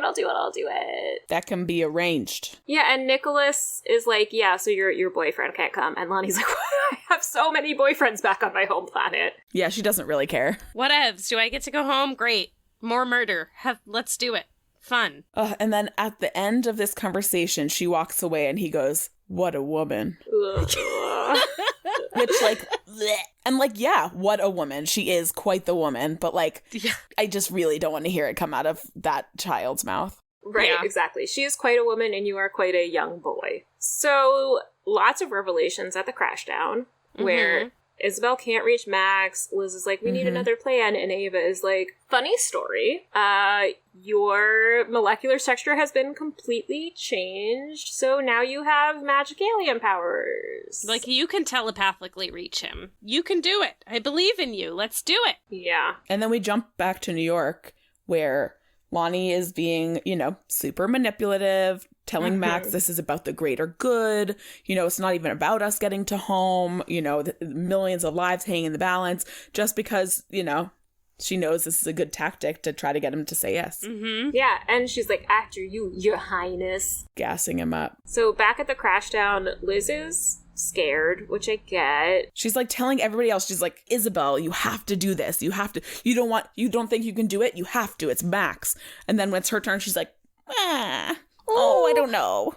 it. That can be arranged. Yeah, and Nicholas is like, yeah, so your boyfriend can't come. And Lonnie's like, I have so many boyfriends back on my home planet. Yeah, she doesn't really care. Whatevs. Do I get to go home? Great. More murder. Let's do it. Fun. And then at the end of this conversation, she walks away and he goes, what a woman. Which, like, bleh. And, like, yeah, what a woman. She is quite the woman. But, like, I just really don't want to hear it come out of that child's mouth. Right, exactly. She is quite a woman and you are quite a young boy. So, lots of revelations at the Crashdown where Isabel can't reach Max. Liz is like, we need another plan. And Ava is like, funny story. Your molecular structure has been completely changed. So now you have magic alien powers. Like, you can telepathically reach him. You can do it. I believe in you. Let's do it. Yeah. And then we jump back to New York where Lonnie is being, super manipulative, telling Max this is about the greater good. It's not even about us getting to home. The millions of lives hanging in the balance just because, she knows this is a good tactic to try to get him to say yes. Mm-hmm. Yeah, and she's like, after you, your highness. Gassing him up. So back at the Crashdown, Liz is scared, which I get. She's like telling everybody else, she's like, Isabel, you have to do this. You have to. You don't think you can do it? You have to. It's Max. And then when it's her turn, she's like, I don't know.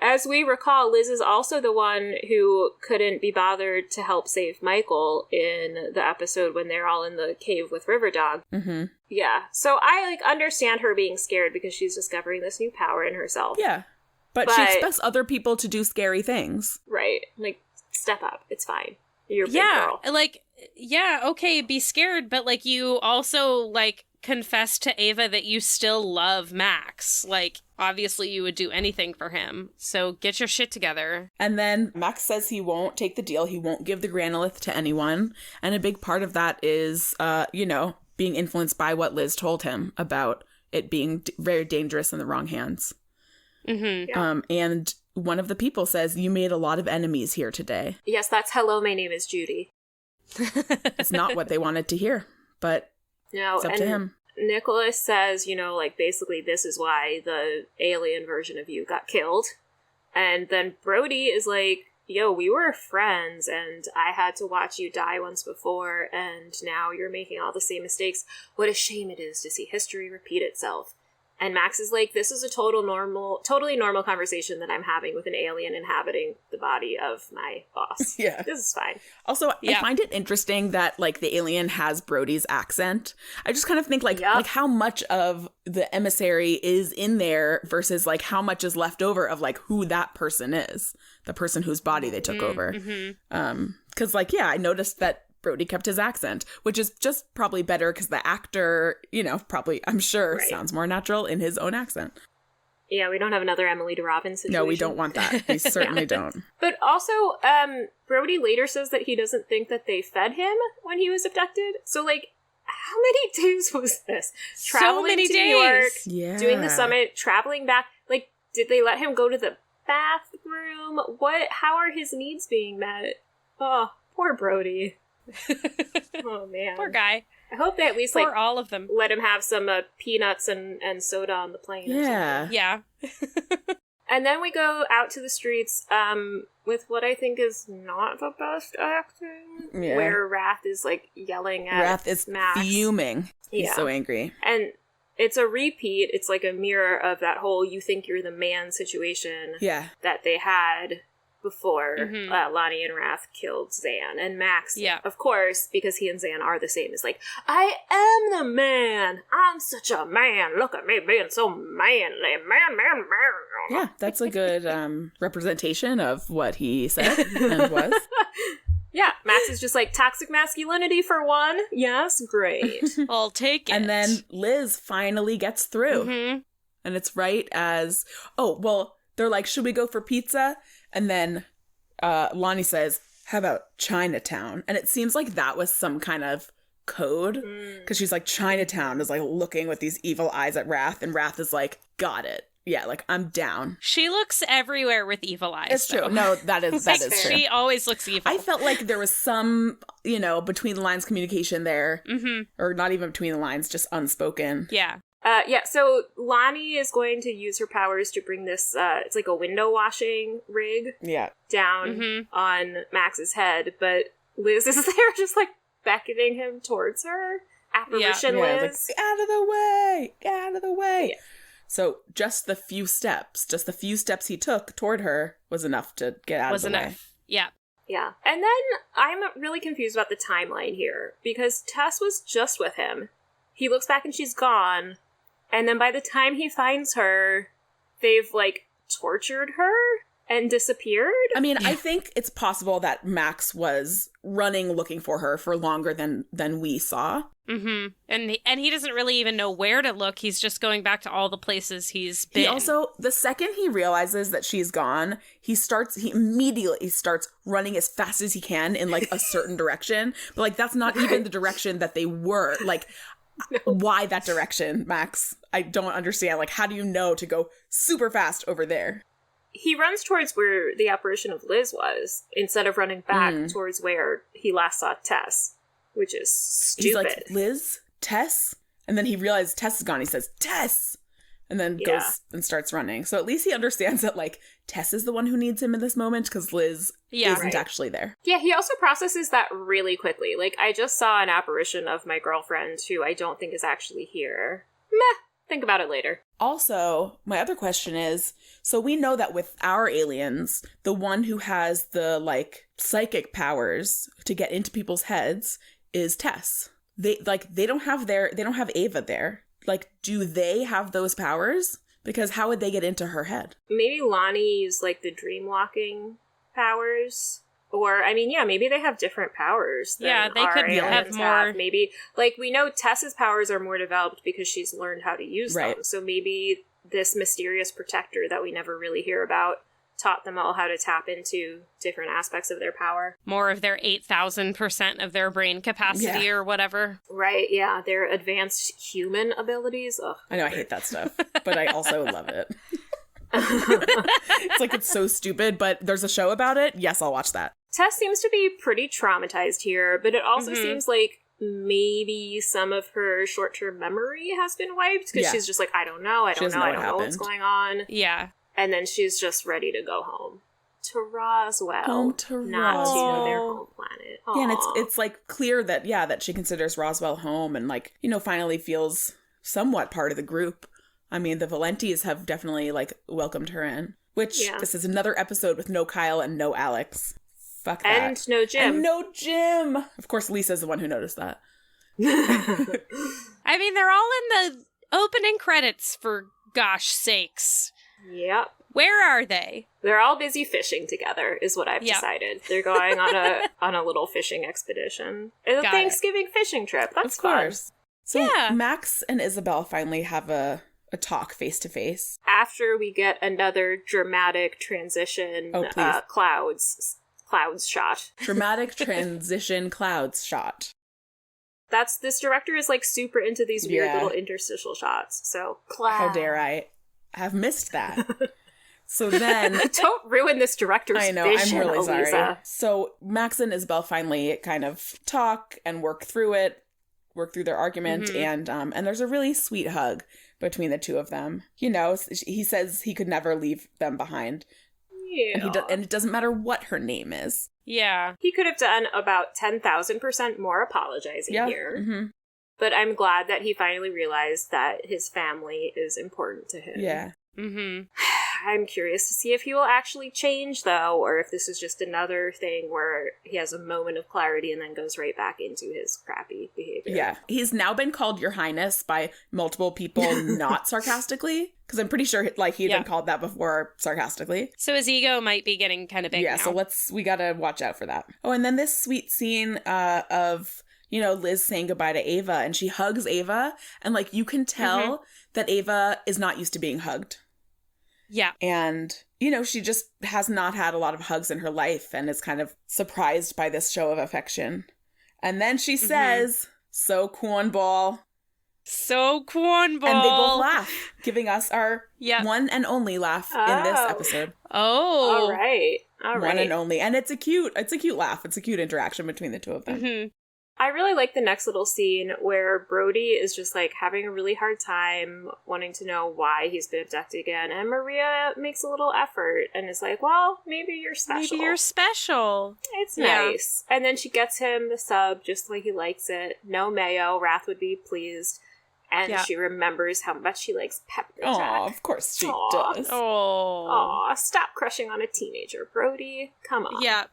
As we recall, Liz is also the one who couldn't be bothered to help save Michael in the episode when they're all in the cave with Riverdog. Mm-hmm. Yeah. So I understand her being scared because she's discovering this new power in herself. Yeah. But she expects other people to do scary things. Right. Step up. It's fine. You're a big girl. Okay, be scared, but you also confess to Ava that you still love Max. Obviously you would do anything for him. So get your shit together. And then Max says he won't take the deal. He won't give the Granolith to anyone. And a big part of that is, being influenced by what Liz told him about it being very dangerous in the wrong hands. Mm-hmm. Yeah. And one of the people says, you made a lot of enemies here today. Yes, that's hello, my name is Judy. It's not what they wanted to hear, but No, it's up to him. Nicholas says, basically this is why the alien version of you got killed. And then Brody is like, yo, we were friends and I had to watch you die once before and now you're making all the same mistakes. What a shame it is to see history repeat itself. And Max is like, this is a totally normal conversation that I'm having with an alien inhabiting the body of my boss. Yeah. This is fine. Also, I find it interesting that, the alien has Brody's accent. I just kind of think, how much of the emissary is in there versus, how much is left over of, who that person is. The person whose body they took over. Mm-hmm. Because, I noticed that Brody kept his accent, which is just probably better because the actor, probably, I'm sure, sounds more natural in his own accent. Yeah, we don't have another Emily de Robbins situation. No, we don't want that. We certainly don't. But also, Brody later says that he doesn't think that they fed him when he was abducted. So, how many days was this? So many to days. New York, Yeah. doing the summit, traveling back. Did they let him go to the bathroom? How are his needs being met? Oh, poor Brody. Oh, man. Poor guy. I hope they at least, For all of them. let him have some peanuts and soda on the plane. Yeah. Yeah. And then we go out to the streets with what I think is not the best acting. Yeah. Where Wrath is, yelling at Wrath is Max. fuming. He's Yeah. so angry. And it's a repeat. It's a mirror of that whole you think you're the man situation Yeah. that they had before Mhm. Lonnie and Wrath killed Zan. And Max, Yeah. of course, because he and Zan are the same, is I am the man. I'm such a man. Look at me being so manly. Man. Yeah, that's a good representation of what he said and was. Yeah, Max is just toxic masculinity for one. Yes, great. I'll take it. And then Liz finally gets through. Mm-hmm. And it's right as, they're like, should we go for pizza? And then Lonnie says, how about Chinatown? And it seems like that was some kind of code. Because she's like, Chinatown is looking with these evil eyes at Wrath. And Wrath is like, got it. Yeah, I'm down. She looks everywhere with evil eyes. It's true. No, that is true. She always looks evil. I felt like there was some, between the lines communication there. Mm-hmm. Or not even between the lines, just unspoken. Yeah. So Lonnie is going to use her powers to bring this, it's a window washing rig down on Max's head, but Liz is there just beckoning him towards her. Apparition Liz. Get out of the way! Get out of the way! Yeah. So just the few steps he took toward her was enough to get out of the way. Yeah. Yeah. And then I'm really confused about the timeline here, because Tess was just with him. He looks back and she's gone. And then by the time he finds her, they've, tortured her and disappeared. I mean, I think it's possible that Max was running looking for her for longer than we saw. Mm-hmm. And he doesn't really even know where to look. He's just going back to all the places he's been. He also, the second he realizes that she's gone, he immediately starts running as fast as he can in, a certain direction. But, that's not even the direction that they were. No. Why that direction, Max? I don't understand. How do you know to go super fast over there? He runs towards where the apparition of Liz was, instead of running back towards where he last saw Tess, Which is stupid. He's like, Liz? Tess? And then he realizes Tess is gone. He says, Tess! And then goes and starts running. So at least he understands that, like, Tess is the one who needs him in this moment because Liz isn't actually there. Yeah, he also processes that really quickly. Like, I just saw an apparition of my girlfriend who I don't think is actually here. Meh. Think about it later. Also, my other question is, so we know that with our aliens, the one who has the, like, psychic powers to get into people's heads is Tess. They don't have Ava there. Like, do they have those powers? Because how would they get into her head? Maybe Lonnie's, like, the dream walking powers. Or, I mean, yeah, maybe they have different powers than they could have more. Maybe, like, we know Tess's powers are more developed because she's learned how to use them. So maybe this mysterious protector that we never really hear about taught them all how to tap into different aspects of their power. More of their 8,000% of their brain capacity or whatever. Right, yeah. Their advanced human abilities. Ugh. I know, I hate that stuff, but I also love it. It's like, it's so stupid, but there's a show about it. Yes, I'll watch that. Tess seems to be pretty traumatized here, but it also seems like maybe some of her short-term memory has been wiped because she's just like, I don't know what's going on. Yeah. And then she's just ready to go home. To Roswell. Home to not Roswell. to their home planet. Aww. Yeah, and it's like clear that she considers Roswell home and, like, you know, finally feels somewhat part of the group. I mean, the Valentis have definitely, like, welcomed her in. Which, this is another episode with no Kyle and no Alex. Fuck that. And no Jim. And no Jim! Of course, Lisa's the one who noticed that. I mean, they're all in the opening credits, for gosh sakes. Yep. Where are they? They're all busy fishing together, is what I've decided. They're going on a little fishing expedition. It's a Thanksgiving fishing trip. That's fun. Of course. So yeah. Max and Isabel finally have a talk face to face. After we get another dramatic transition clouds shot. Dramatic transition clouds shot. This director is, like, super into these weird little interstitial shots. So clouds. How dare I have missed that? So then... Don't ruin this director's vision, I'm really Aliza. sorry. So Max and Isabel finally kind of talk and work through their argument, and there's a really sweet hug between the two of them. You know, he says he could never leave them behind. Yeah. And it doesn't matter what her name is. Yeah. He could have done about 10,000% more apologizing here. Mm-hmm. But I'm glad that he finally realized that his family is important to him. Yeah. Mm-hmm. I'm curious to see if he will actually change, though, or if this is just another thing where he has a moment of clarity and then goes right back into his crappy behavior. Yeah. He's now been called Your Highness by multiple people, not sarcastically, because I'm pretty sure, like, he'd been called that before sarcastically. So his ego might be getting kind of big now. So we gotta watch out for that. Oh, and then this sweet scene of... you know, Liz saying goodbye to Ava, and she hugs Ava, and, like, you can tell that Ava is not used to being hugged. Yeah. And, you know, she just has not had a lot of hugs in her life and is kind of surprised by this show of affection. And then she says, so cornball. So cornball. And they both laugh, giving us our one and only laugh in this episode. Oh. All right. One and only. And it's a cute laugh. It's a cute interaction between the two of them. Mm-hmm. I really like the next little scene where Brody is just, like, having a really hard time wanting to know why he's been abducted again. And Maria makes a little effort and is like, well, maybe you're special. Maybe you're special. It's nice. And then she gets him the sub just like he likes it. No mayo. Wrath would be pleased. And she remembers how much she likes pepper jack. Oh, of course she does. Oh. Stop crushing on a teenager, Brody. Come on. Yeah.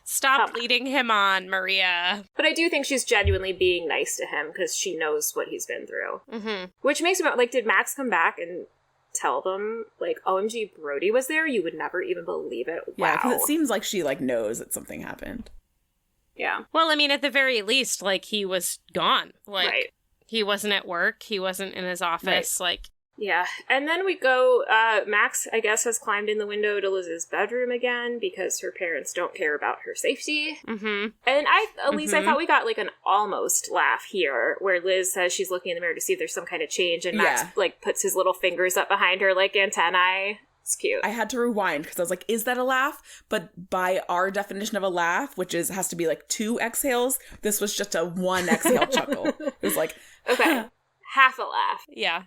Stop leading him on, Maria. But I do think she's genuinely being nice to him because she knows what he's been through. Mm-hmm. Which makes me, like, did Max come back and tell them, like, OMG, Brody was there? You would never even believe it. Wow. Yeah, because it seems like she, like, knows that something happened. Yeah. Well, I mean, at the very least, like, he was gone. Like, right. He wasn't at work. He wasn't in his office. Like, yeah. And then we go, Max, I guess, has climbed in the window to Liz's bedroom again because her parents don't care about her safety. Mm-hmm. And I thought we got, like, an almost laugh here where Liz says she's looking in the mirror to see if there's some kind of change and Max, like, puts his little fingers up behind her like antennae. It's cute. I had to rewind because I was like, is that a laugh? But by our definition of a laugh, which has to be like 2 exhales, this was just a 1 exhale chuckle. It was like, okay, half a laugh. Yeah.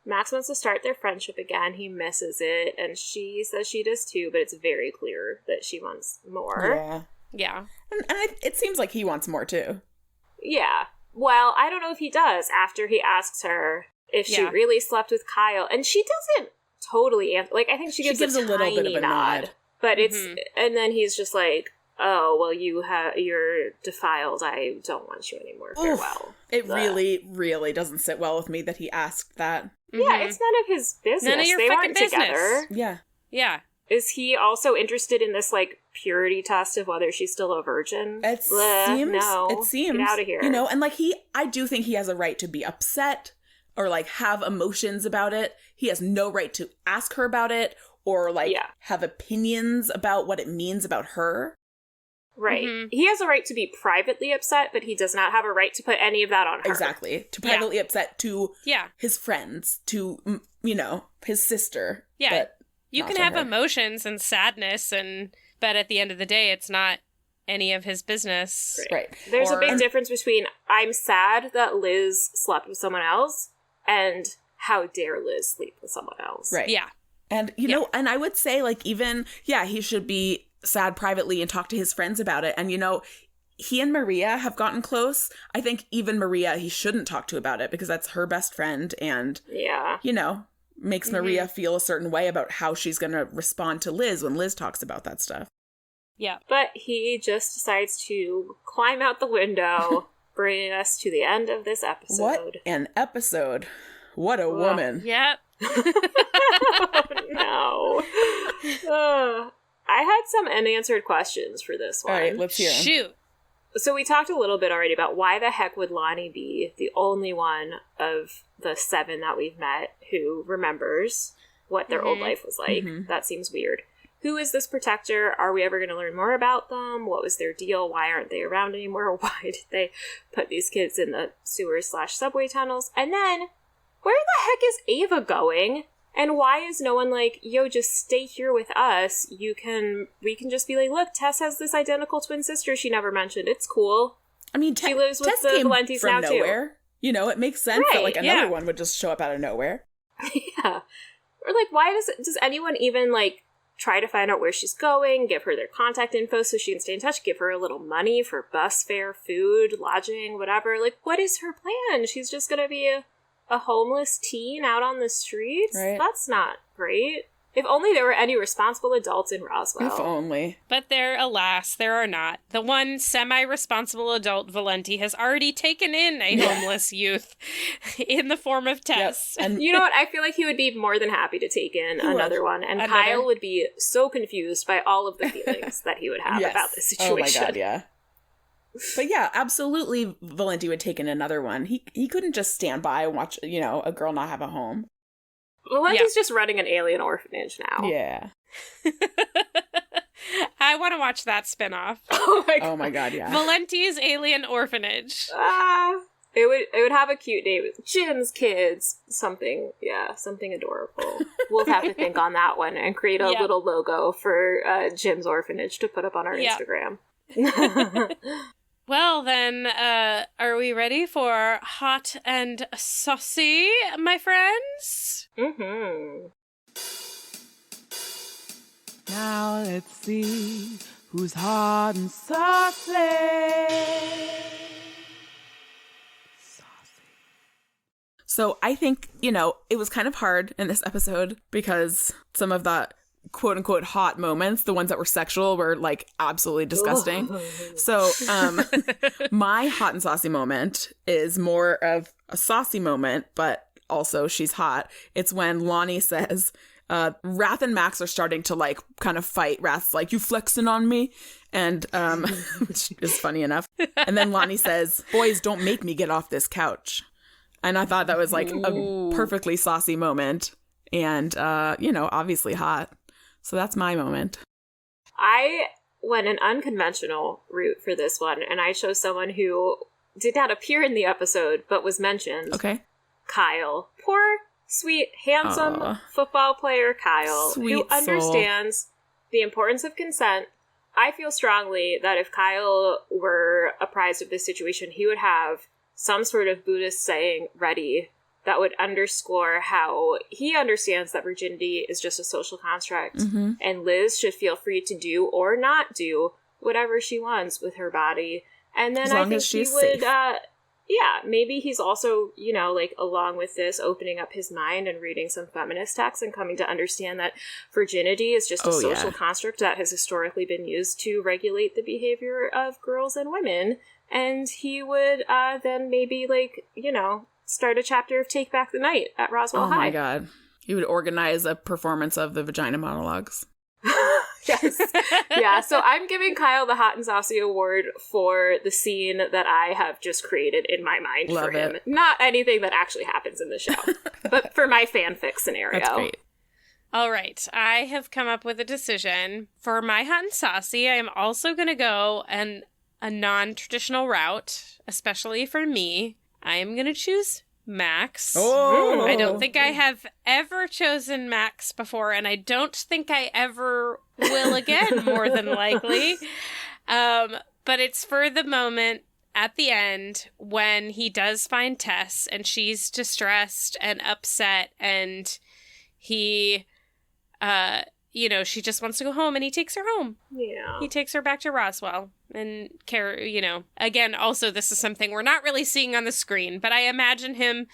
Max wants to start their friendship again. He misses it, and she says she does too, but it's very clear that she wants more. yeah. Yeah. And it seems like he wants more too. Yeah. Well, I don't know if he does after he asks her if she really slept with Kyle. And she doesn't totally answer. Like, I think she gives a little bit of a nod. But it's, and then he's just like, oh, well, you're defiled. I don't want you anymore. Farewell. It really, really doesn't sit well with me that he asked that. Yeah, it's none of his business. None of your they fucking weren't business. together. Yeah. Yeah. Is he also interested in this, like, purity test of whether she's still a virgin? It seems. Get out of here. You know, and like I do think he has a right to be upset or like have emotions about it. He has no right to ask her about it or like have opinions about what it means about her. Right. He has a right to be privately upset, but he does not have a right to put any of that on her. Exactly. To privately upset to his friends, to, you know, his sister. Yeah. But you can have emotions and sadness, but at the end of the day, it's not any of his business. Right. There's a big difference between I'm sad that Liz slept with someone else and how dare Liz sleep with someone else. Right. Yeah. And, you know, and I would say, like, even, he should be sad privately and talk to his friends about it. And, you know, he and Maria have gotten close. I think even Maria, he shouldn't talk to about it because that's her best friend. And, you know, makes Maria feel a certain way about how she's going to respond to Liz when Liz talks about that stuff. Yeah. But he just decides to climb out the window, bringing us to the end of this episode. What an episode. What a woman. Yep. Oh, no. I had some unanswered questions for this one. All right, let's hear 'em. Shoot. So we talked a little bit already about why the heck would Lonnie be the only one of the 7 that we've met who remembers what their old life was like. That seems weird. Who is this protector? Are we ever going to learn more about them? What was their deal? Why aren't they around anymore? Why did they put these kids in the sewers/subway tunnels? And then, where the heck is Ava going? And why is no one like, yo, just stay here with us? We can just be like, look, Tess has this identical twin sister she never mentioned. It's cool. I mean, she lives with Tess the came Valentis from now nowhere. too. You know, it makes sense that like another one would just show up out of nowhere. Yeah. Or like, why does anyone even like try to find out where she's going, give her their contact info so she can stay in touch, give her a little money for bus fare, food, lodging, whatever? Like, what is her plan? She's just gonna be a homeless teen out on the streets? Right. That's not great. If only there were any responsible adults in Roswell. If only. But alas, there are not. The one semi-responsible adult, Valenti, has already taken in a homeless youth in the form of Tess. Yep. And you know what? I feel like he would be more than happy to take in another one. And Kyle would be so confused by all of the feelings that he would have about this situation. Oh my god, yeah. But yeah, absolutely Valenti would take in another one. He couldn't just stand by and watch, you know, a girl not have a home. Valenti's just running an alien orphanage now. Yeah. I want to watch that spinoff. Oh my god, yeah. Valenti's Alien Orphanage. It would have a cute name. Jim's Kids. Something adorable. We'll have to think on that one and create a little logo for Jim's Orphanage to put up on our Instagram. Well, then, are we ready for hot and saucy, my friends? Mm-hmm. Now let's see who's hot and saucy. So I think, you know, it was kind of hard in this episode because some of the quote unquote hot moments, the ones that were sexual, were like absolutely disgusting. So my hot and saucy moment is more of a saucy moment, but also she's hot. It's when Lonnie says, Wrath and Max are starting to like kind of fight. Wrath's like, you flexing on me? And which is funny enough. And then Lonnie says, boys, don't make me get off this couch. And I thought that was like a perfectly saucy moment. And, you know, obviously hot. So that's my moment. I went an unconventional route for this one, and I chose someone who did not appear in the episode, but was mentioned. Okay. Kyle. Poor Sweet, handsome football player Kyle, who understands the importance of consent. I feel strongly that if Kyle were apprised of this situation, he would have some sort of Buddhist saying ready that would underscore how he understands that virginity is just a social construct, and Liz should feel free to do or not do whatever she wants with her body. And then I think he would, maybe he's also, you know, like, along with this, opening up his mind and reading some feminist texts and coming to understand that virginity is just a social construct that has historically been used to regulate the behavior of girls and women. And he would then maybe, like, you know, start a chapter of Take Back the Night at Roswell High. Oh my God. He would organize a performance of the vagina monologues. Yes. Yeah, so I'm giving Kyle the Hot and Saucy Award for the scene that I have just created in my mind for him. Not anything that actually happens in the show, but for my fanfic scenario. That's great. All right, I have come up with a decision. For my Hot and Saucy, I am also going to go a non-traditional route, especially for me. I am going to choose Max. Oh. I don't think I have ever chosen Max before, and I don't think I ever will again, more than likely. But it's for the moment at the end when he does find Tess, and she's distressed and upset, and he, you know, she just wants to go home, and he takes her home. Yeah. He takes her back to Roswell. And you know, again, also this is something we're not really seeing on the screen, but I imagine him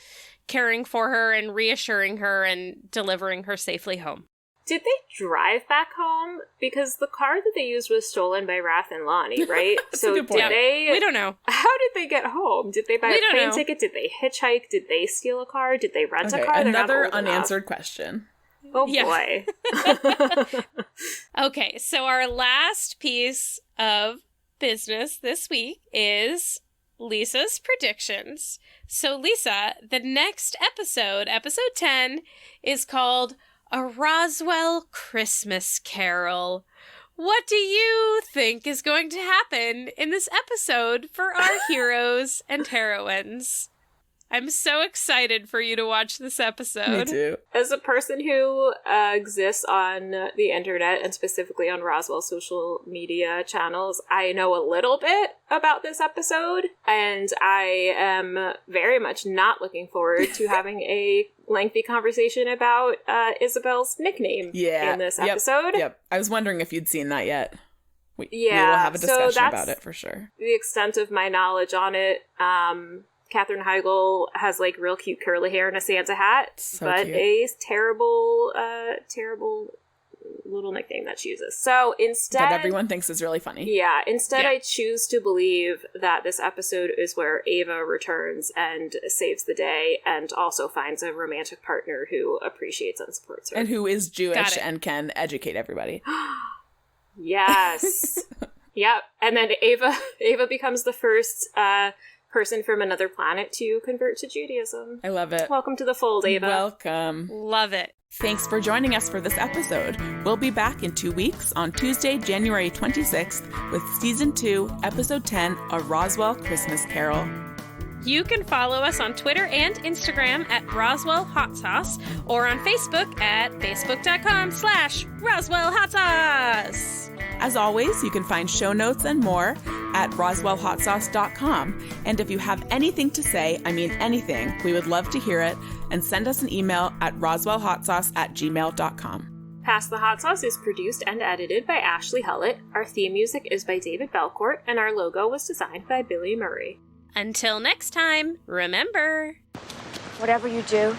caring for her and reassuring her and delivering her safely home. Did they drive back home? Because the car that they used was stolen by Raph and Lonnie, right? So did they... We don't know. How did they get home? Did they buy a plane ticket? Did they hitchhike? Did they steal a car? Did they rent a car? Another unanswered question. Oh, boy. Okay, so our last piece of business this week is Lisa's predictions. So Lisa, the next episode 10, is called A Roswell Christmas Carol. What do you think is going to happen in this episode for our heroes and heroines? I'm so excited for you to watch this episode. Me too. As a person who exists on the internet and specifically on Roswell social media channels, I know a little bit about this episode, and I am very much not looking forward to having a lengthy conversation about Isabel's nickname in this episode. Yep. I was wondering if you'd seen that yet. We will have a discussion about it for sure. The extent of my knowledge on it. Katherine Heigl has, like, real cute curly hair and a Santa hat, but cute. A terrible little nickname that she uses. So instead... That everyone thinks is really funny. Yeah, instead I choose to believe that this episode is where Ava returns and saves the day and also finds a romantic partner who appreciates and supports her. And who is Jewish and can educate everybody. Yes. Yep. And then Ava becomes the first... person from another planet to convert to Judaism. I love it. Welcome to the fold, Ava. Welcome. Love it. Thanks for joining us for this episode. We'll be back in 2 weeks on Tuesday, January 26th with Season 2, Episode 10, A Roswell Christmas Carol. You can follow us on Twitter and Instagram at Roswell Hot Sauce or on Facebook at facebook.com/Roswell Hot Sauce. As always, you can find show notes and more at roswellhotsauce.com. And if you have anything to say, I mean anything, we would love to hear it, and send us an email at roswellhotsauce@gmail.com. Pass the Hot Sauce is produced and edited by Ashley Hullett. Our theme music is by David Belcourt, and our logo was designed by Billy Murray. Until next time, remember... Whatever you do,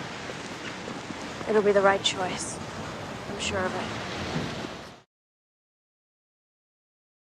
it'll be the right choice. I'm sure of it.